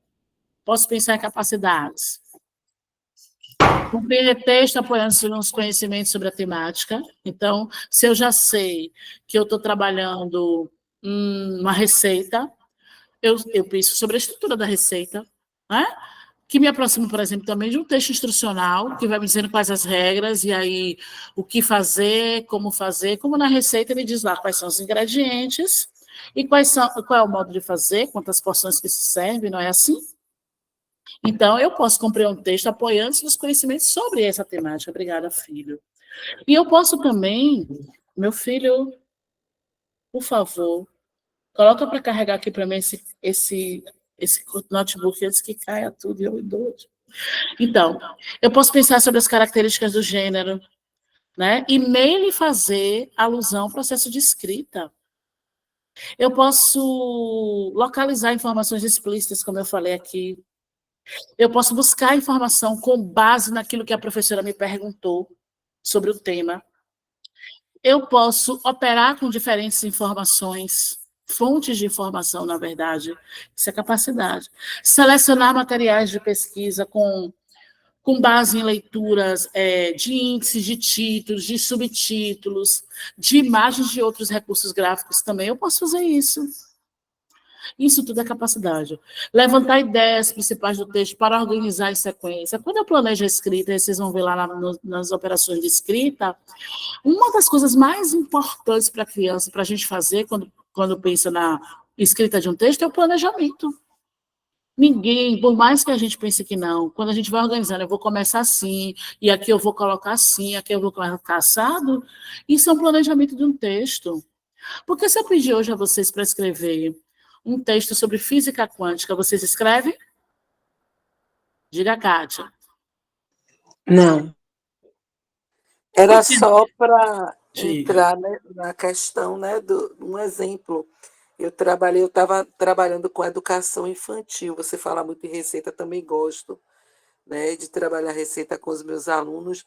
posso pensar em capacidades? Cumprir texto apoiando-se nos conhecimentos sobre a temática. Então, se eu já sei que eu estou trabalhando uma receita, eu penso sobre a estrutura da receita, né? Que me aproximo, por exemplo, também de um texto instrucional, que vai me dizendo quais as regras, e aí o que fazer, como na receita ele diz lá quais são os ingredientes, e qual é o modo de fazer, quantas porções que se serve, não é assim? Então, eu posso cumprir um texto apoiando-se nos conhecimentos sobre essa temática. Obrigada, filho. E eu posso também, meu filho, por favor, coloca para carregar aqui para mim esse notebook antes que caia tudo e eu dou. Então, eu posso pensar sobre as características do gênero, né? E nele fazer alusão ao processo de escrita. Eu posso localizar informações explícitas, como eu falei aqui. Eu posso buscar informação com base naquilo que a professora me perguntou sobre o tema. Eu posso operar com diferentes informações, fontes de informação, na verdade. Isso é capacidade. Selecionar materiais de pesquisa com base em leituras de índices, de títulos, de subtítulos, de imagens de outros recursos gráficos também. Eu posso fazer isso. Isso tudo é capacidade. Levantar ideias principais do texto para organizar em sequência. Quando eu planejo a escrita, e vocês vão ver lá nas operações de escrita, uma das coisas mais importantes para a criança, para a gente fazer quando pensa na escrita de um texto, é o planejamento. Ninguém, por mais que a gente pense que não, quando a gente vai organizando, eu vou começar assim, e aqui eu vou colocar assim, aqui eu vou colocar assado, isso é um planejamento de um texto. Porque se eu pedir hoje a vocês para escrever um texto sobre física quântica, vocês escrevem? Diga, Kátia. Não. Era só para Diga. entrar, né, na questão, né, um exemplo. Eu estava trabalhando com educação infantil. Você fala muito em receita, também gosto, né, de trabalhar receita com os meus alunos.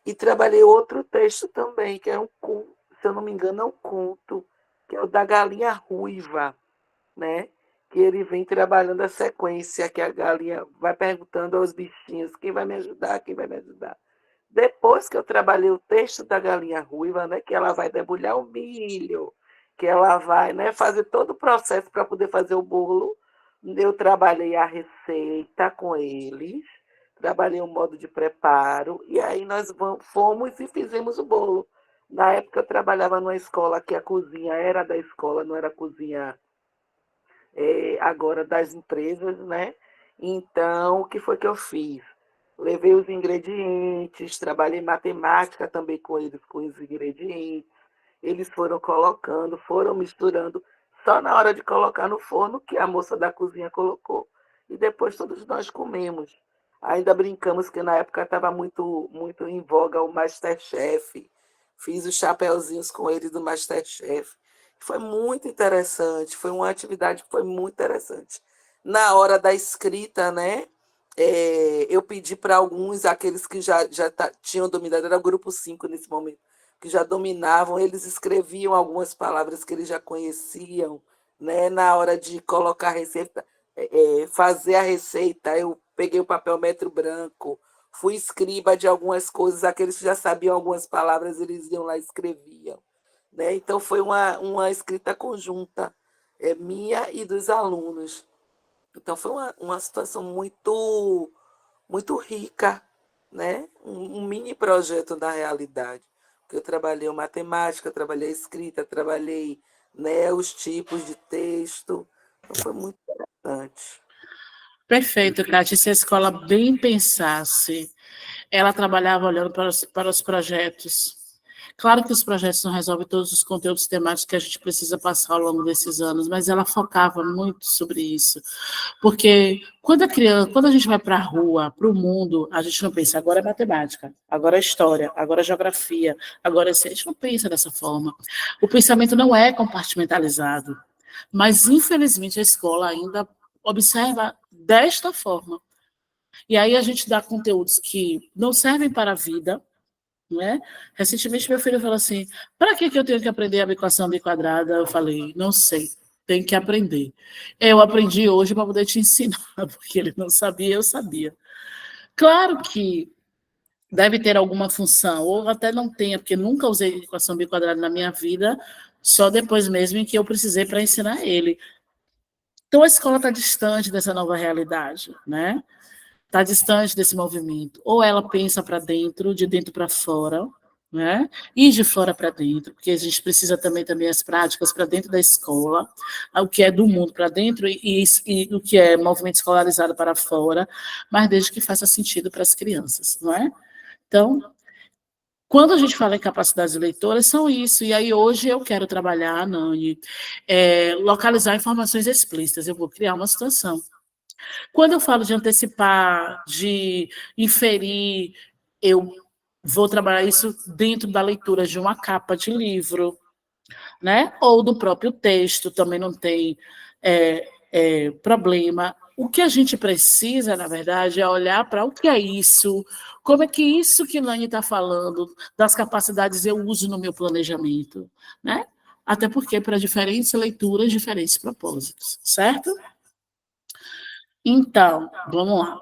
E trabalhei outro texto também, que é se eu não me engano, é um conto, que é o da galinha ruiva, né? Que ele vem trabalhando a sequência, que a galinha vai perguntando aos bichinhos: quem vai me ajudar, quem vai me ajudar. Depois que eu trabalhei o texto da galinha ruiva, né, que ela vai debulhar o milho, que ela vai, né, fazer todo o processo para poder fazer o bolo, eu trabalhei a receita com eles, trabalhei o modo de preparo, e aí nós fomos e fizemos o bolo. Na época eu trabalhava numa escola que a cozinha era da escola, não era a cozinha agora das empresas, né? Então, o que foi que eu fiz? Levei os ingredientes, trabalhei matemática também com eles, com os ingredientes. Eles foram colocando, foram misturando, só na hora de colocar no forno que a moça da cozinha colocou. E depois todos nós comemos. Ainda brincamos que na época estava muito, muito em voga o MasterChef. Fiz os chapeuzinhos com eles do MasterChef. Foi muito interessante, foi uma atividade que foi muito interessante. Na hora da escrita, né? eu pedi para alguns, aqueles que tinham dominado, era o grupo 5 nesse momento, que já dominavam, eles escreviam algumas palavras que eles já conheciam, né? Na hora de colocar a receita, fazer a receita, eu peguei o papel metro branco, fui escriba de algumas coisas, aqueles que já sabiam algumas palavras, eles iam lá e escreviam. Né? Então, foi uma escrita conjunta, minha e dos alunos. Então, foi uma situação muito, muito rica, né? Um mini projeto da realidade. Porque eu trabalhei matemática, trabalhei escrita, trabalhei, né, os tipos de texto. Então, foi muito interessante. Perfeito, Kátia. Se a escola bem pensasse, ela trabalhava olhando para os projetos. Claro que os projetos não resolvem todos os conteúdos temáticos que a gente precisa passar ao longo desses anos, mas ela focava muito sobre isso. Porque quando a gente vai para a rua, para o mundo, a gente não pensa, agora é matemática, agora é história, agora é geografia, agora é ciência. A gente não pensa dessa forma. O pensamento não é compartimentalizado. Mas, infelizmente, a escola ainda observa desta forma. E aí a gente dá conteúdos que não servem para a vida, né? Recentemente, meu filho falou assim, para que eu tenho que aprender a equação b quadrada? Eu falei, não sei, tem que aprender. Eu aprendi hoje para poder te ensinar, porque ele não sabia, eu sabia. Claro que deve ter alguma função, ou até não tenha, porque nunca usei equação b quadrada na minha vida, só depois mesmo em que eu precisei para ensinar ele. Então, a escola está distante dessa nova realidade, né? Está distante desse movimento. Ou ela pensa para dentro, de dentro para fora, né? E de fora para dentro, porque a gente precisa também as práticas para dentro da escola, o que é do mundo para dentro e o que é movimento escolarizado para fora, mas desde que faça sentido para as crianças, não é? Então, quando a gente fala em capacidades leitoras, são isso. E aí, hoje, eu quero trabalhar, Nani, localizar informações explícitas. Eu vou criar uma situação. Quando eu falo de antecipar, de inferir, eu vou trabalhar isso dentro da leitura de uma capa de livro, né? Ou do próprio texto, também não tem problema. O que a gente precisa, na verdade, é olhar para o que é isso, como é que isso que Nani está falando, das capacidades eu uso no meu planejamento, né? Até porque para diferentes leituras, diferentes propósitos, certo? Então, vamos lá.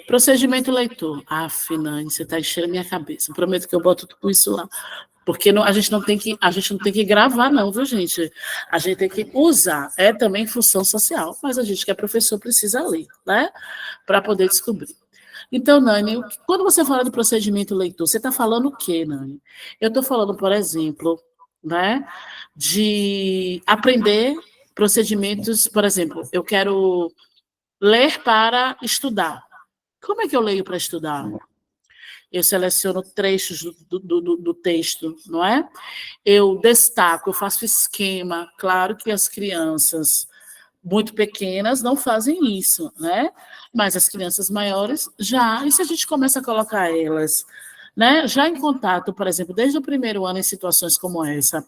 Procedimento leitor. Nani, você está enchendo a minha cabeça. Prometo que eu boto tudo isso lá. Porque a gente não tem que gravar, não, viu, gente? A gente tem que usar. É também função social, mas a gente que é professor precisa ler, né? Para poder descobrir. Então, Nani, quando você fala de procedimento leitor, você está falando o quê, Nani? Eu estou falando, por exemplo, né, de aprender procedimentos, por exemplo, eu quero ler para estudar. Como é que eu leio para estudar? Eu seleciono trechos do texto, não é? Eu destaco, eu faço esquema. Claro que as crianças muito pequenas não fazem isso, né? Mas as crianças maiores já. E se a gente começa a colocar elas, né, já em contato, por exemplo, desde o primeiro ano em situações como essa,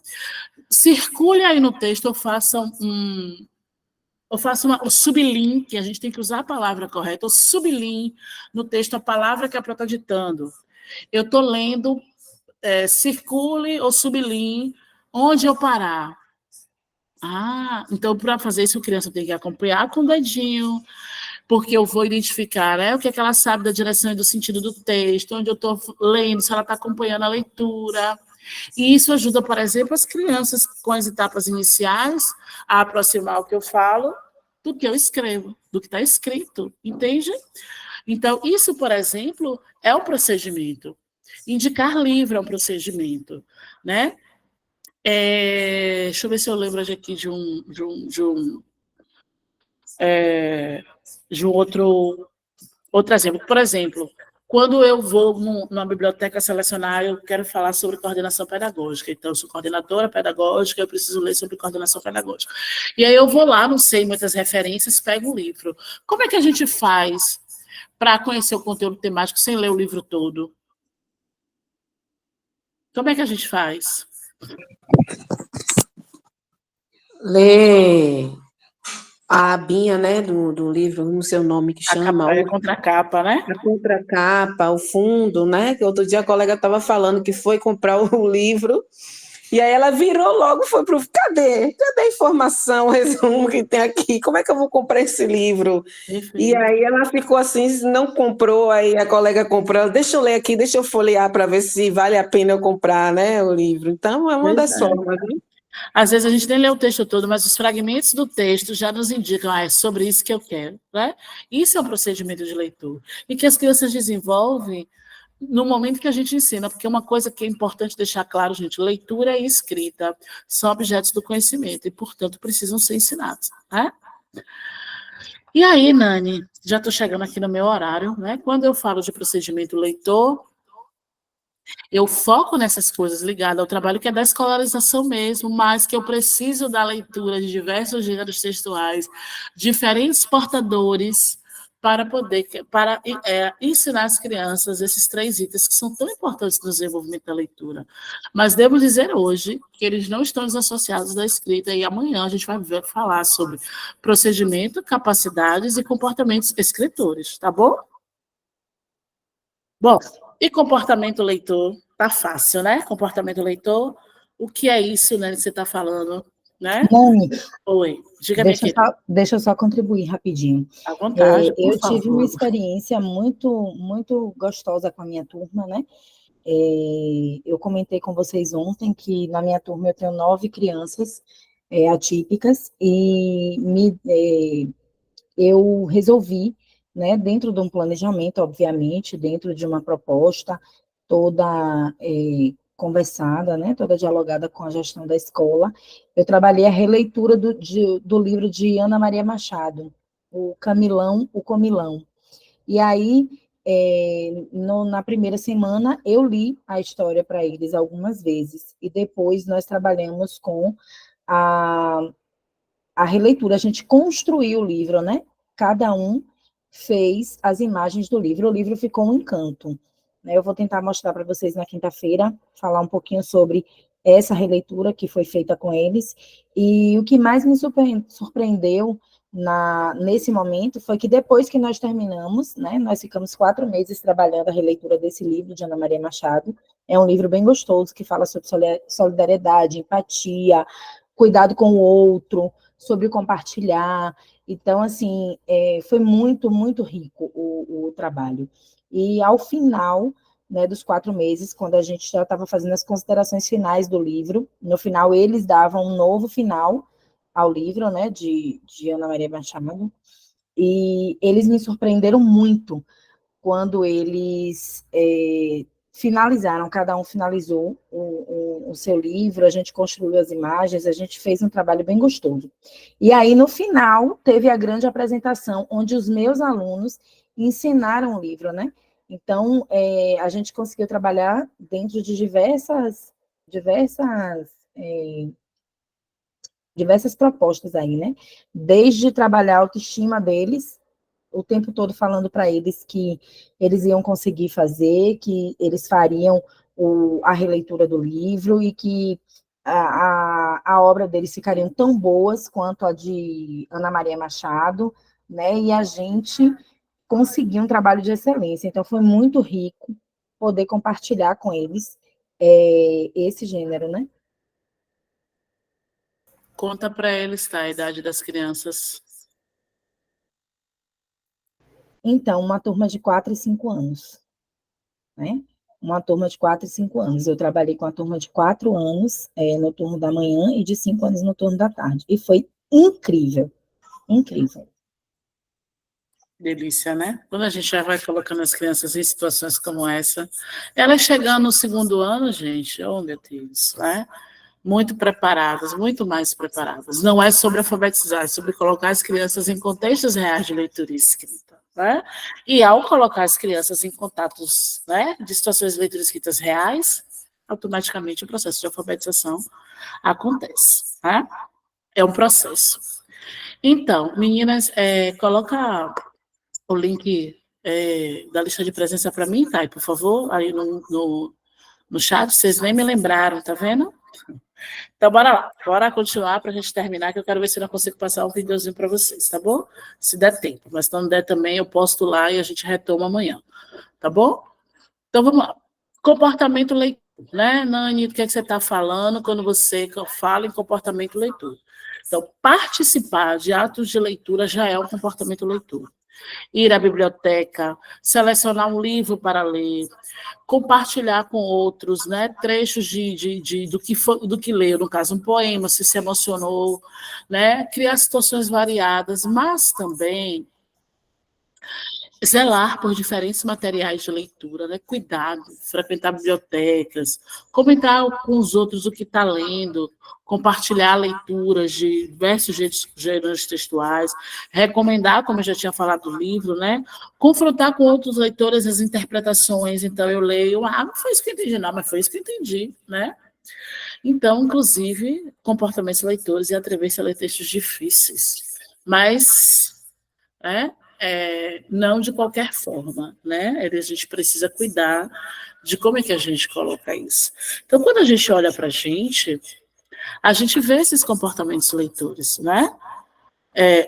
circule aí no texto, ou faça o sublinhe, que a gente tem que usar a palavra correta, o sublinhe no texto a palavra que a pessoa está ditando. Eu estou lendo, circule ou sublinhe onde eu parar. Então, para fazer isso, a criança tem que acompanhar com o dedinho, porque eu vou identificar, né, o que é que ela sabe da direção e do sentido do texto, onde eu estou lendo, se ela está acompanhando a leitura. E isso ajuda, por exemplo, as crianças com as etapas iniciais a aproximar o que eu falo do que eu escrevo, do que está escrito, entende? Então, isso, por exemplo, é um procedimento. Indicar livro é um procedimento, né? Deixa eu ver se eu lembro aqui de um outro exemplo. Por exemplo, quando eu vou numa biblioteca selecionar, eu quero falar sobre coordenação pedagógica. Então, eu sou coordenadora pedagógica, eu preciso ler sobre coordenação pedagógica. E aí eu vou lá, não sei muitas referências, pego o livro. Como é que a gente faz para conhecer o conteúdo temático sem ler o livro todo? Como é que a gente faz? Ler a abinha, né, do livro, não sei o nome que A chama, capa, é contracapa, né? a contracapa, o fundo, né? Que outro dia a colega estava falando que foi comprar o livro, e aí ela virou logo, foi pro. Cadê a informação, o resumo que tem aqui? Como é que eu vou comprar esse livro? E Perfeito. aí ela ficou assim, não comprou, aí a colega comprou, ela, deixa eu ler aqui, deixa eu folhear para ver se vale a pena eu comprar, né, o livro. Então, é uma Pois das é. formas, né? Às vezes a gente nem lê o texto todo, mas os fragmentos do texto já nos indicam, é sobre isso que eu quero, né? Isso é um procedimento de leitura. E que as crianças desenvolvem no momento que a gente ensina, porque uma coisa que é importante deixar claro, gente, leitura e escrita são objetos do conhecimento e, portanto, precisam ser ensinados, né? E aí, Nani, já estou chegando aqui no meu horário, né? Quando eu falo de procedimento leitor, eu foco nessas coisas ligadas ao trabalho que é da escolarização mesmo, mas que eu preciso da leitura de diversos gêneros textuais, diferentes portadores, para ensinar as crianças esses 3 itens que são tão importantes no desenvolvimento da leitura. Mas devo dizer hoje que eles não estão desassociados da escrita, e amanhã a gente vai falar sobre procedimento, capacidades e comportamentos escritores, tá bom? Bom, e comportamento leitor? Tá fácil, né? Comportamento leitor. O que é isso, né, que você está falando, né? Nani, Oi, diga, minha querida. deixa eu só contribuir rapidinho. À vontade, por Eu tive uma favor. experiência muito gostosa com a minha turma, né? Eu comentei com vocês ontem que na minha turma eu tenho 9 crianças atípicas e eu resolvi, né, dentro de um planejamento, obviamente, dentro de uma proposta toda conversada, né, toda dialogada com a gestão da escola, eu trabalhei a releitura do livro de Ana Maria Machado, O Camilão, o Comilão. E aí, na primeira semana, eu li a história para eles algumas vezes, e depois nós trabalhamos com a a releitura, a gente construiu o livro, né? Cada um fez as imagens do livro. O livro ficou um encanto. Né? Eu vou tentar mostrar para vocês na quinta-feira, falar um pouquinho sobre essa releitura que foi feita com eles. E o que mais me surpreendeu nesse momento foi que depois que nós terminamos, né, nós ficamos 4 meses trabalhando a releitura desse livro de Ana Maria Machado. É um livro bem gostoso que fala sobre solidariedade, empatia, cuidado com o outro, sobre compartilhar. Então, assim, foi muito rico o trabalho. E ao final, né, dos 4 meses, quando a gente já estava fazendo as considerações finais do livro, no final eles davam um novo final ao livro, né, de Ana Maria Machado, e eles me surpreenderam muito quando eles finalizaram, cada um finalizou o seu livro, a gente construiu as imagens, a gente fez um trabalho bem gostoso. E aí, no final, teve a grande apresentação, onde os meus alunos ensinaram o livro, né? Então, a gente conseguiu trabalhar dentro de diversas propostas aí, né? Desde trabalhar a autoestima deles, o tempo todo falando para eles que eles iam conseguir fazer, que eles fariam a releitura do livro e que a obra deles ficariam tão boas quanto a de Ana Maria Machado, né? E a gente conseguiu um trabalho de excelência. Então, foi muito rico poder compartilhar com eles esse gênero, né? Conta para eles, tá, a idade das crianças. Então, uma turma de 4 e 5 anos, né? Uma turma de 4 e 5 anos. Eu trabalhei com a turma de 4 anos no turno da manhã e de 5 anos no turno da tarde. E foi incrível, incrível. Delícia, né? Quando a gente já vai colocando as crianças em situações como essa, elas chegando no 2º ano, gente, oh meu Deus, né? Muito preparadas, muito mais preparadas. Não é sobre alfabetizar, é sobre colocar as crianças em contextos reais de leitura e escrita. Né? E ao colocar as crianças em contatos, né, de situações de leitura e escritas reais, automaticamente o processo de alfabetização acontece. Né? É um processo. Então, meninas, coloca o link da lista de presença para mim, Thay, por favor, aí no chat. Vocês nem me lembraram, tá vendo? Então, bora lá. Bora continuar para a gente terminar, que eu quero ver se eu não consigo passar um videozinho para vocês, tá bom? Se der tempo. Mas se não der também, eu posto lá e a gente retoma amanhã. Tá bom? Então, vamos lá. Comportamento leitor, né, Nani? O que é que você está falando quando você fala em comportamento leitor? Então, participar de atos de leitura já é um comportamento leitor. Ir à biblioteca, selecionar um livro para ler, compartilhar com outros, né, trechos do que leu, no caso, um poema, se emocionou, né, criar situações variadas, mas também zelar por diferentes materiais de leitura, né? Cuidado, frequentar bibliotecas, comentar com os outros o que está lendo, compartilhar leituras de diversos gêneros textuais, recomendar, como eu já tinha falado do livro, né? Confrontar com outros leitores as interpretações. Então, eu leio, não foi isso que eu entendi, não, mas foi isso que eu entendi, né? Então, inclusive, comportamentos leitores e atrever-se a ler textos difíceis. Mas, não de qualquer forma, né? A gente precisa cuidar de como é que a gente coloca isso. Então, quando a gente olha para a gente vê esses comportamentos leitores, né?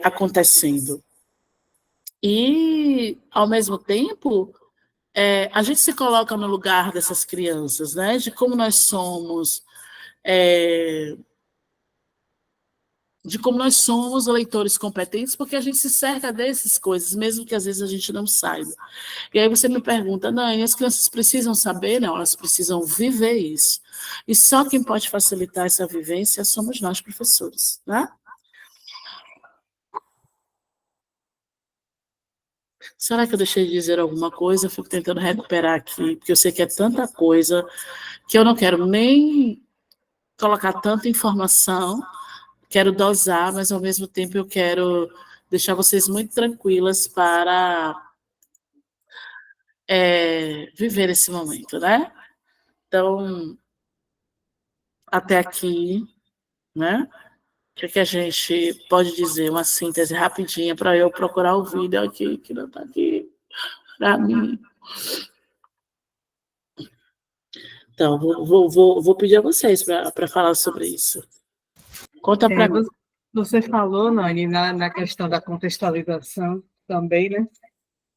Acontecendo. E, ao mesmo tempo, a gente se coloca no lugar dessas crianças, né? De como nós somos, de como nós somos leitores competentes, porque a gente se cerca dessas coisas, mesmo que às vezes a gente não saiba. E aí você me pergunta, Nani, as crianças precisam saber? Não, elas precisam viver isso. E só quem pode facilitar essa vivência somos nós, professores, né? Será que eu deixei de dizer alguma coisa? Eu fico tentando recuperar aqui, porque eu sei que é tanta coisa que eu não quero nem colocar tanta informação, quero dosar, mas ao mesmo tempo eu quero deixar vocês muito tranquilas para viver esse momento, né? Então, até aqui, né? O que a gente pode dizer? Uma síntese rapidinha para eu procurar o vídeo aqui, que não está aqui para mim. Então, vou pedir a vocês para falar sobre isso. Conta para mim. Você falou, Nani, na questão da contextualização também, né?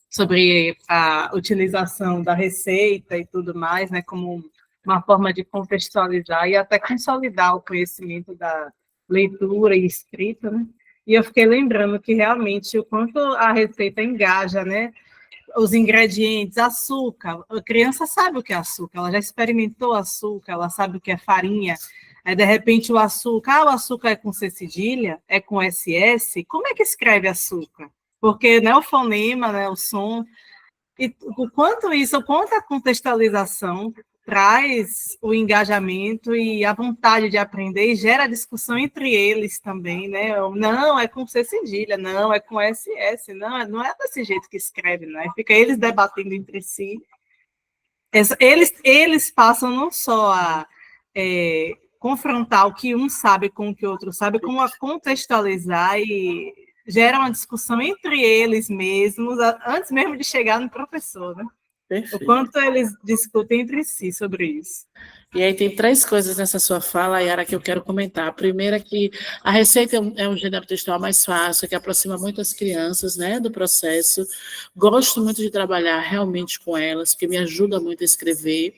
Sobre a utilização da receita e tudo mais, né? Como uma forma de contextualizar e até consolidar o conhecimento da leitura e escrita, né? E eu fiquei lembrando que realmente o quanto a receita engaja, né? Os ingredientes, açúcar. A criança sabe o que é açúcar, ela já experimentou açúcar, ela sabe o que é farinha. Aí, de repente, o açúcar é com C cedilha, é com SS. Como é que escreve açúcar? Porque não é o fonema, né, o som. E o quanto a contextualização traz o engajamento e a vontade de aprender e gera discussão entre eles também, né? Não, é com C cedilha, não, é com SS, não é desse jeito que escreve, né? Fica eles debatendo entre si. Eles passam não só a confrontar o que um sabe com o que o outro sabe, como a contextualizar e gera uma discussão entre eles mesmos, antes mesmo de chegar no professor, né? Perfeito. O quanto eles discutem entre si sobre isso. E aí tem 3 coisas nessa sua fala, Yara, que eu quero comentar. A primeira é que a receita é um gênero textual mais fácil, que aproxima muito as crianças, né, do processo. Gosto muito de trabalhar realmente com elas, porque me ajuda muito a escrever.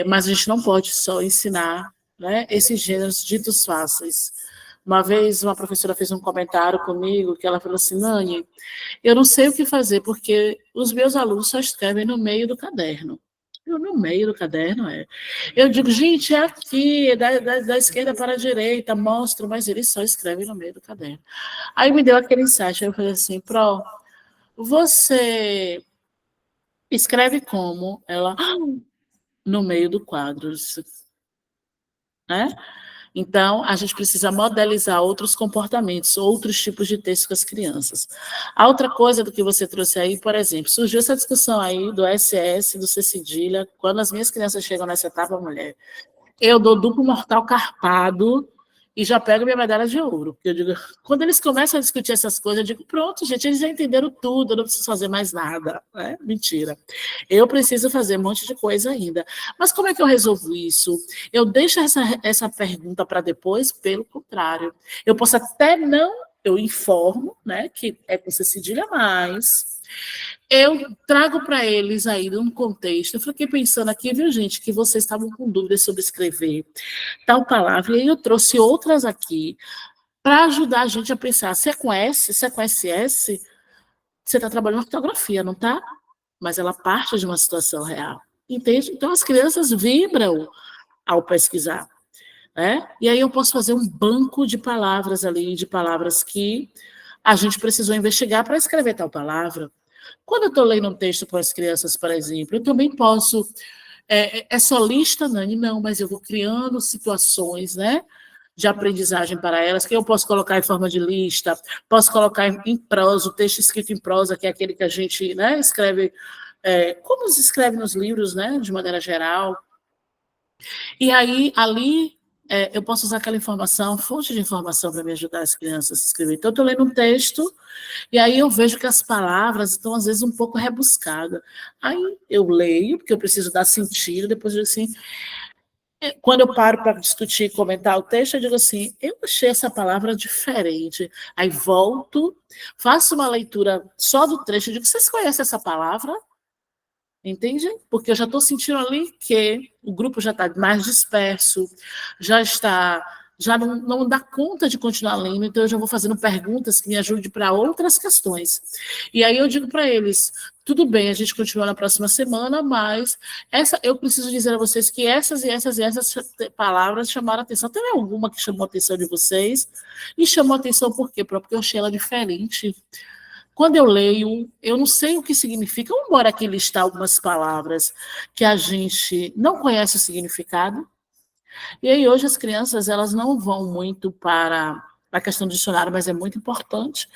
Mas a gente não pode só ensinar, né, esses gêneros ditos fáceis. Uma vez uma professora fez um comentário comigo, que ela falou assim, Nani, eu não sei o que fazer, porque os meus alunos só escrevem no meio do caderno. Eu, no meio do caderno, Eu digo, gente, é aqui, da esquerda para a direita, mostro, mas eles só escrevem no meio do caderno. Aí me deu aquele insight, aí eu falei assim, você escreve como? Ela, no meio do quadro, né? Então, a gente precisa modelizar outros comportamentos, outros tipos de texto com as crianças. A outra coisa do que você trouxe aí, por exemplo, surgiu essa discussão aí do SS, do C cedilha, quando as minhas crianças chegam nessa etapa, mulher, eu dou duplo mortal carpado e já pego minha medalha de ouro. Porque eu digo, quando eles começam a discutir essas coisas, eu digo, pronto, gente, eles já entenderam tudo, eu não preciso fazer mais nada. Né? Mentira. Eu preciso fazer um monte de coisa ainda. Mas como é que eu resolvo isso? Eu deixo essa pergunta para depois, pelo contrário. Eu posso até não, eu informo, né, que é com cedilha mais. Eu trago para eles aí um contexto. Eu fiquei pensando aqui, viu, gente, que vocês estavam com dúvidas sobre escrever tal palavra, e aí eu trouxe outras aqui para ajudar a gente a pensar. Se é com S, se é com SS, você está trabalhando ortografia, não está? Mas ela parte de uma situação real. Entende? Então as crianças vibram ao pesquisar. Né? E aí eu posso fazer um banco de palavras ali, de palavras que a gente precisou investigar para escrever tal palavra. Quando eu estou lendo um texto com as crianças, por exemplo, eu também posso... É só lista, Nani? Não, mas eu vou criando situações, né, de aprendizagem para elas, que eu posso colocar em forma de lista, posso colocar em prosa, o texto escrito em prosa, que é aquele que a gente, né, escreve, como se escreve nos livros, né, de maneira geral. E aí, ali, eu posso usar aquela informação, fonte de informação para me ajudar as crianças a escrever. Então, eu estou lendo um texto, e aí eu vejo que as palavras estão, às vezes, um pouco rebuscadas. Aí eu leio, porque eu preciso dar sentido, depois eu digo assim, quando eu paro para discutir e comentar o texto, eu digo assim, eu achei essa palavra diferente. Aí volto, faço uma leitura só do trecho, eu digo, vocês conhecem essa palavra? Entende? Porque eu já estou sentindo ali que o grupo já está mais disperso, já não dá conta de continuar lendo, então eu já vou fazendo perguntas que me ajudem para outras questões. E aí eu digo para eles, tudo bem, a gente continua na próxima semana, mas eu preciso dizer a vocês que essas e essas palavras chamaram a atenção. Teve alguma que chamou a atenção de vocês? E chamou a atenção por quê? Porque eu achei ela diferente. Quando eu leio, eu não sei o que significa, embora aqui listar algumas palavras que a gente não conhece o significado. E aí hoje as crianças, elas não vão muito para a questão do dicionário, mas é muito importante.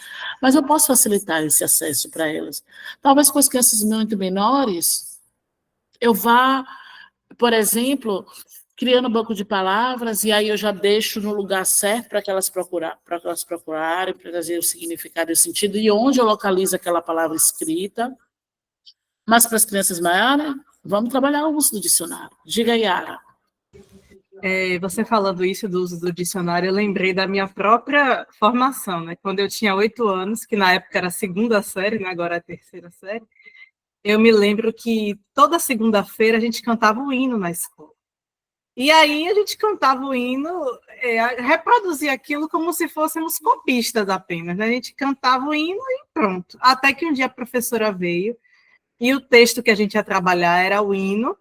Mas eu posso facilitar esse acesso para elas. Talvez com as crianças muito menores, eu vá, por exemplo, criando um banco de palavras, e aí eu já deixo no lugar certo para que elas procurarem, para trazer o significado e o sentido, e onde eu localizo aquela palavra escrita. Mas para as crianças maiores, vamos trabalhar o uso do dicionário. Diga, Yara. Você falando isso do uso do dicionário, eu lembrei da minha própria formação, né? Quando eu tinha 8 anos, que na época era a 2ª série, né? Agora é a 3ª série, eu me lembro que toda segunda-feira a gente cantava o hino na escola. E aí a gente cantava o hino, reproduzia aquilo como se fôssemos copistas apenas, né? A gente cantava o hino e pronto. Até que um dia a professora veio e o texto que a gente ia trabalhar era o hino,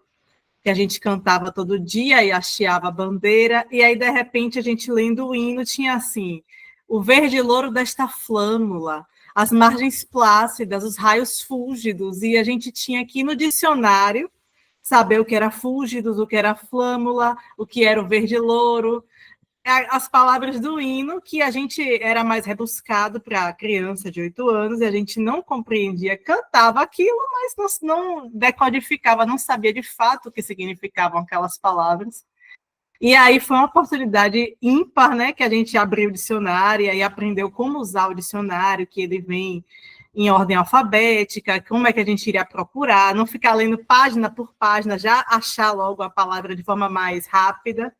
que a gente cantava todo dia e hasteava a bandeira, e aí, de repente, a gente lendo o hino tinha assim, o verde louro desta flâmula, as margens plácidas, os raios fúlgidos, e a gente tinha aqui no dicionário saber o que era fúlgidos, o que era flâmula, o que era o verde louro, as palavras do hino, que a gente era mais rebuscado para criança de 8 anos, e a gente não compreendia, cantava aquilo, mas não decodificava, não sabia de fato o que significavam aquelas palavras. E aí foi uma oportunidade ímpar, né, que a gente abriu o dicionário e aí aprendeu como usar o dicionário, que ele vem em ordem alfabética, como é que a gente iria procurar, não ficar lendo página por página, já achar logo a palavra de forma mais rápida,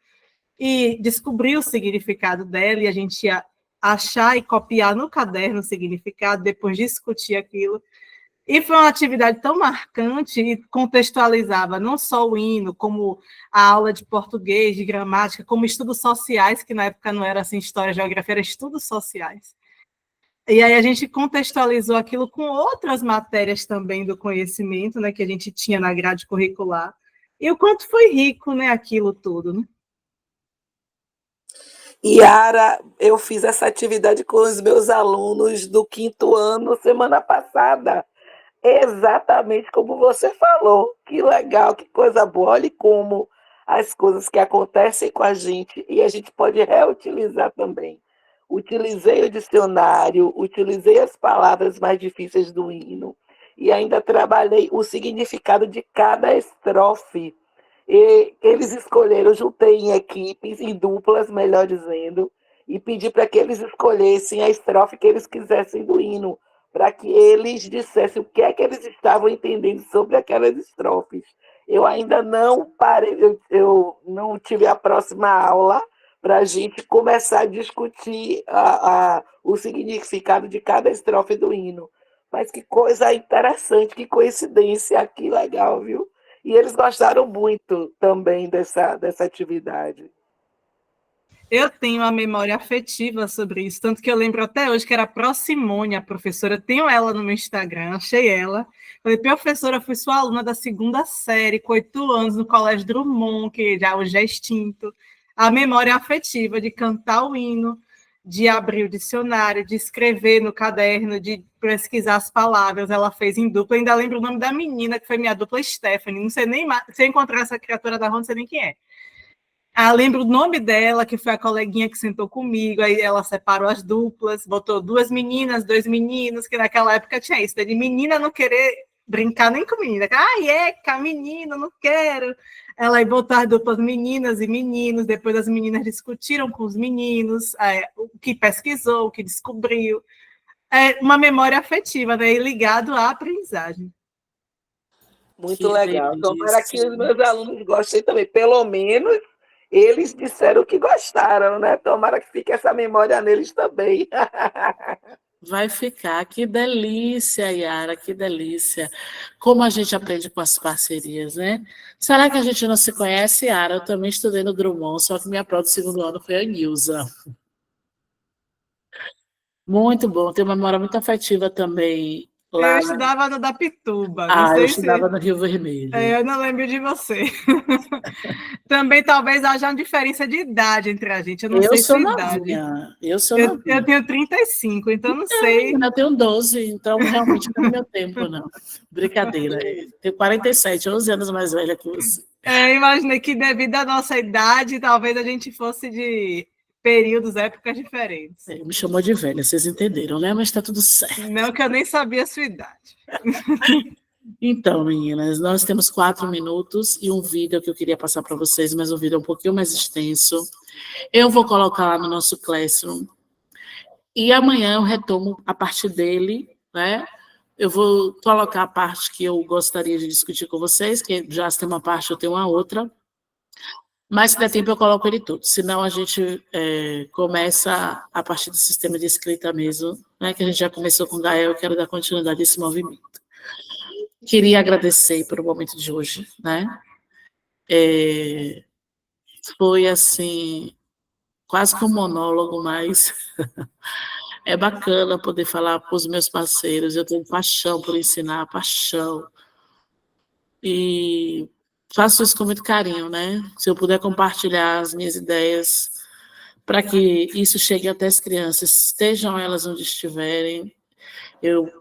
e descobrir o significado dela, e a gente ia achar e copiar no caderno o significado, depois discutir aquilo. E foi uma atividade tão marcante e contextualizava não só o hino, como a aula de português, de gramática, como estudos sociais, que na época não era assim história, geografia, era estudos sociais. E aí a gente contextualizou aquilo com outras matérias também do conhecimento, né, que a gente tinha na grade curricular. E o quanto foi rico, né, aquilo tudo, né? Yara, eu fiz essa atividade com os meus alunos do 5º ano semana passada. Exatamente como você falou. Que legal, que coisa boa. Olha como as coisas que acontecem com a gente e a gente pode reutilizar também. Utilizei o dicionário, utilizei as palavras mais difíceis do hino e ainda trabalhei o significado de cada estrofe. E eles escolheram, eu juntei em equipes, em duplas, melhor dizendo, e pedi para que eles escolhessem a estrofe que eles quisessem do hino, para que eles dissessem o que é que eles estavam entendendo sobre aquelas estrofes. Eu ainda não parei, eu não tive a próxima aula para a gente começar a discutir o significado de cada estrofe do hino. Mas que coisa interessante, que coincidência, que legal, viu? E eles gostaram muito também dessa atividade. Eu tenho uma memória afetiva sobre isso, tanto que eu lembro até hoje que era a Procimone, a professora, eu tenho ela no meu Instagram, achei ela. Falei, professora, eu fui sua aluna da 2ª série, com 8 anos, no Colégio Drummond, que já hoje é extinto. A memória afetiva de cantar o hino, de abrir o dicionário, de escrever no caderno, de pesquisar as palavras, ela fez em dupla. Ainda lembro o nome da menina, que foi minha dupla Stephanie, não sei nem mais, se eu encontrar essa criatura da rua, não sei nem quem é. Lembro o nome dela, que foi a coleguinha que sentou comigo, aí ela separou as duplas, botou 2 meninas, 2 meninos, que naquela época tinha isso, de menina não querer brincar nem com menina. Menina, não quero. Ela aí botou as duplas meninas e meninos, depois as meninas discutiram com os meninos, o que pesquisou, o que descobriu. É uma memória afetiva, né, ligado à aprendizagem. Muito legal. Tomara que os meus alunos gostem também, pelo menos eles disseram que gostaram, né? Tomara que fique essa memória neles também. Vai ficar. Que delícia, Yara, que delícia. Como a gente aprende com as parcerias, né? Será que a gente não se conhece, Yara? Eu também estudei no Drummond, só que minha prova do 2º ano foi a Nilza. Muito bom, tenho uma memória muito afetiva também. Lá Eu estudava no da Pituba. eu estudava no Rio Vermelho. Eu não lembro de você. Também talvez haja uma diferença de idade entre a gente. Eu não sei sua idade. Eu sou novinha. Eu tenho 35, então não sei. Eu tenho 12, então realmente não é meu tempo, não. Brincadeira. Tenho 47, 11 anos mais velha que você. Imaginei que devido à nossa idade, talvez a gente fosse de períodos, épocas diferentes. Me chamou de velha, vocês entenderam, né? Mas está tudo certo. Não, que eu nem sabia a sua idade. Então, meninas, nós temos 4 minutos e um vídeo que eu queria passar para vocês, mas um vídeo um pouquinho mais extenso. Eu vou colocar lá no nosso Classroom. E amanhã eu retomo a parte dele, né? Eu vou colocar a parte que eu gostaria de discutir com vocês, que já tem uma parte, eu tenho uma outra. Mas se der tempo eu coloco ele todo, senão a gente começa a partir do sistema de escrita mesmo, né, que a gente já começou com o Gael, eu quero dar continuidade a esse movimento. Queria agradecer pelo momento de hoje, né? Foi assim, quase que um monólogo, mas é bacana poder falar para os meus parceiros, eu tenho paixão por ensinar, paixão. E faço isso com muito carinho, né? Se eu puder compartilhar as minhas ideias para que isso chegue até as crianças, estejam elas onde estiverem,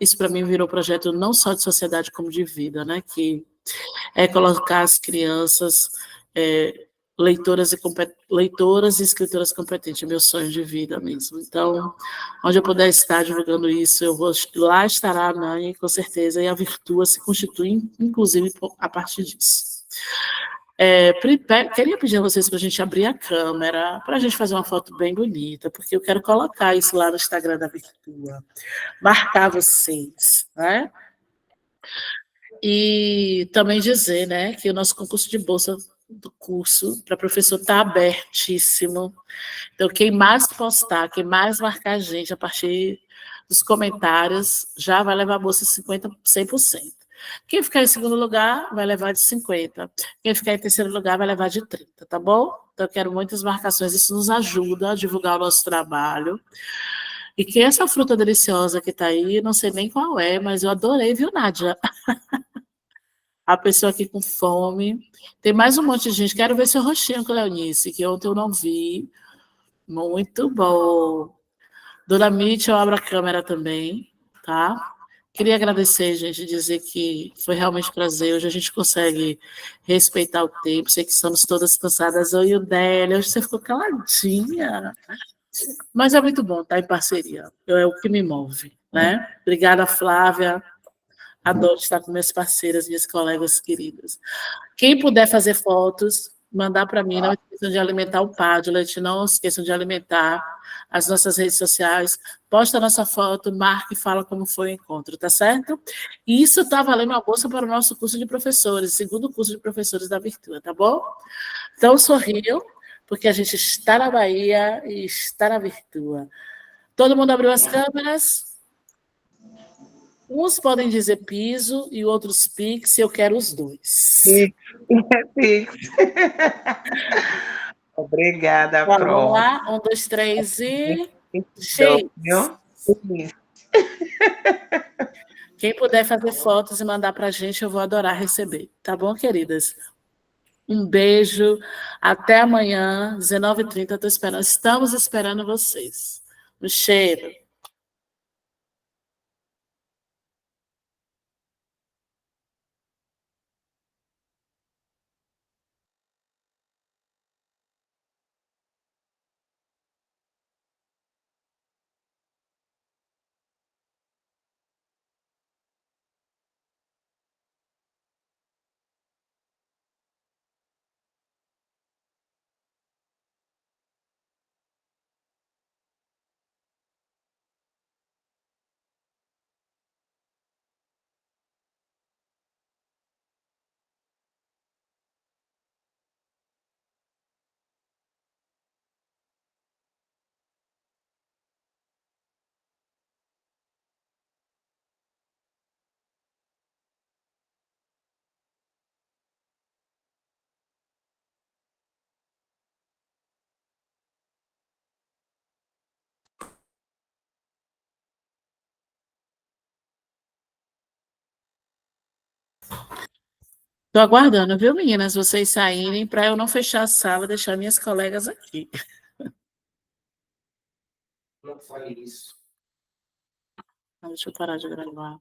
isso para mim virou projeto não só de sociedade como de vida, né? Que é colocar as crianças leitoras e escritoras competentes, é meu sonho de vida mesmo. Então, onde eu puder estar divulgando isso, lá estará a Nani, com certeza, e a Virtua se constitui, inclusive, a partir disso. Queria pedir a vocês para a gente abrir a câmera, para a gente fazer uma foto bem bonita, porque eu quero colocar isso lá no Instagram da Virtua, marcar vocês, né? E também dizer, né, que o nosso concurso de bolsa do curso para professor está abertíssimo. Então, quem mais postar, quem mais marcar a gente a partir dos comentários, já vai levar a bolsa 100%. Quem ficar em segundo lugar vai levar de 50%. Quem ficar em terceiro lugar vai levar de 30%, tá bom? Então, eu quero muitas marcações, isso nos ajuda a divulgar o nosso trabalho. E que essa fruta deliciosa que está aí, não sei nem qual é, mas eu adorei, viu, Nádia? A pessoa aqui com fome. Tem mais um monte de gente. Quero ver seu rostinho, Cleonice, que ontem eu não vi. Muito bom. Dona Mitch, eu abro a câmera também, tá? Queria agradecer, gente, dizer que foi realmente um prazer. Hoje a gente consegue respeitar o tempo. Sei que estamos todas cansadas. Oi, Udélia, hoje você ficou caladinha. Mas é muito bom estar em parceria. É o que me move, né? Obrigada, Flávia. Adoro estar com meus parceiros, minhas colegas queridas. Quem puder fazer fotos, mandar para mim. Não esqueçam de alimentar o Padlet, não esqueçam de alimentar as nossas redes sociais. Posta a nossa foto, marque e fala como foi o encontro, tá certo? E isso está valendo uma bolsa para o nosso curso de professores, segundo curso de professores da Virtua, tá bom? Então, sorriam, porque a gente está na Bahia e está na Virtua. Todo mundo abriu as câmeras? Uns podem dizer piso e outros pix, eu quero os dois. Pix. Obrigada, Vamos Pro. lá, 1, 2, 3 e... Viu? Cheio. Quem puder fazer fotos e mandar para a gente, eu vou adorar receber. Tá bom, queridas? Um beijo. Até amanhã, 19h30. Estamos esperando vocês. Um cheiro. Estou aguardando, viu, meninas, vocês saírem para eu não fechar a sala e deixar minhas colegas aqui. Não fale isso. Deixa eu parar de gravar.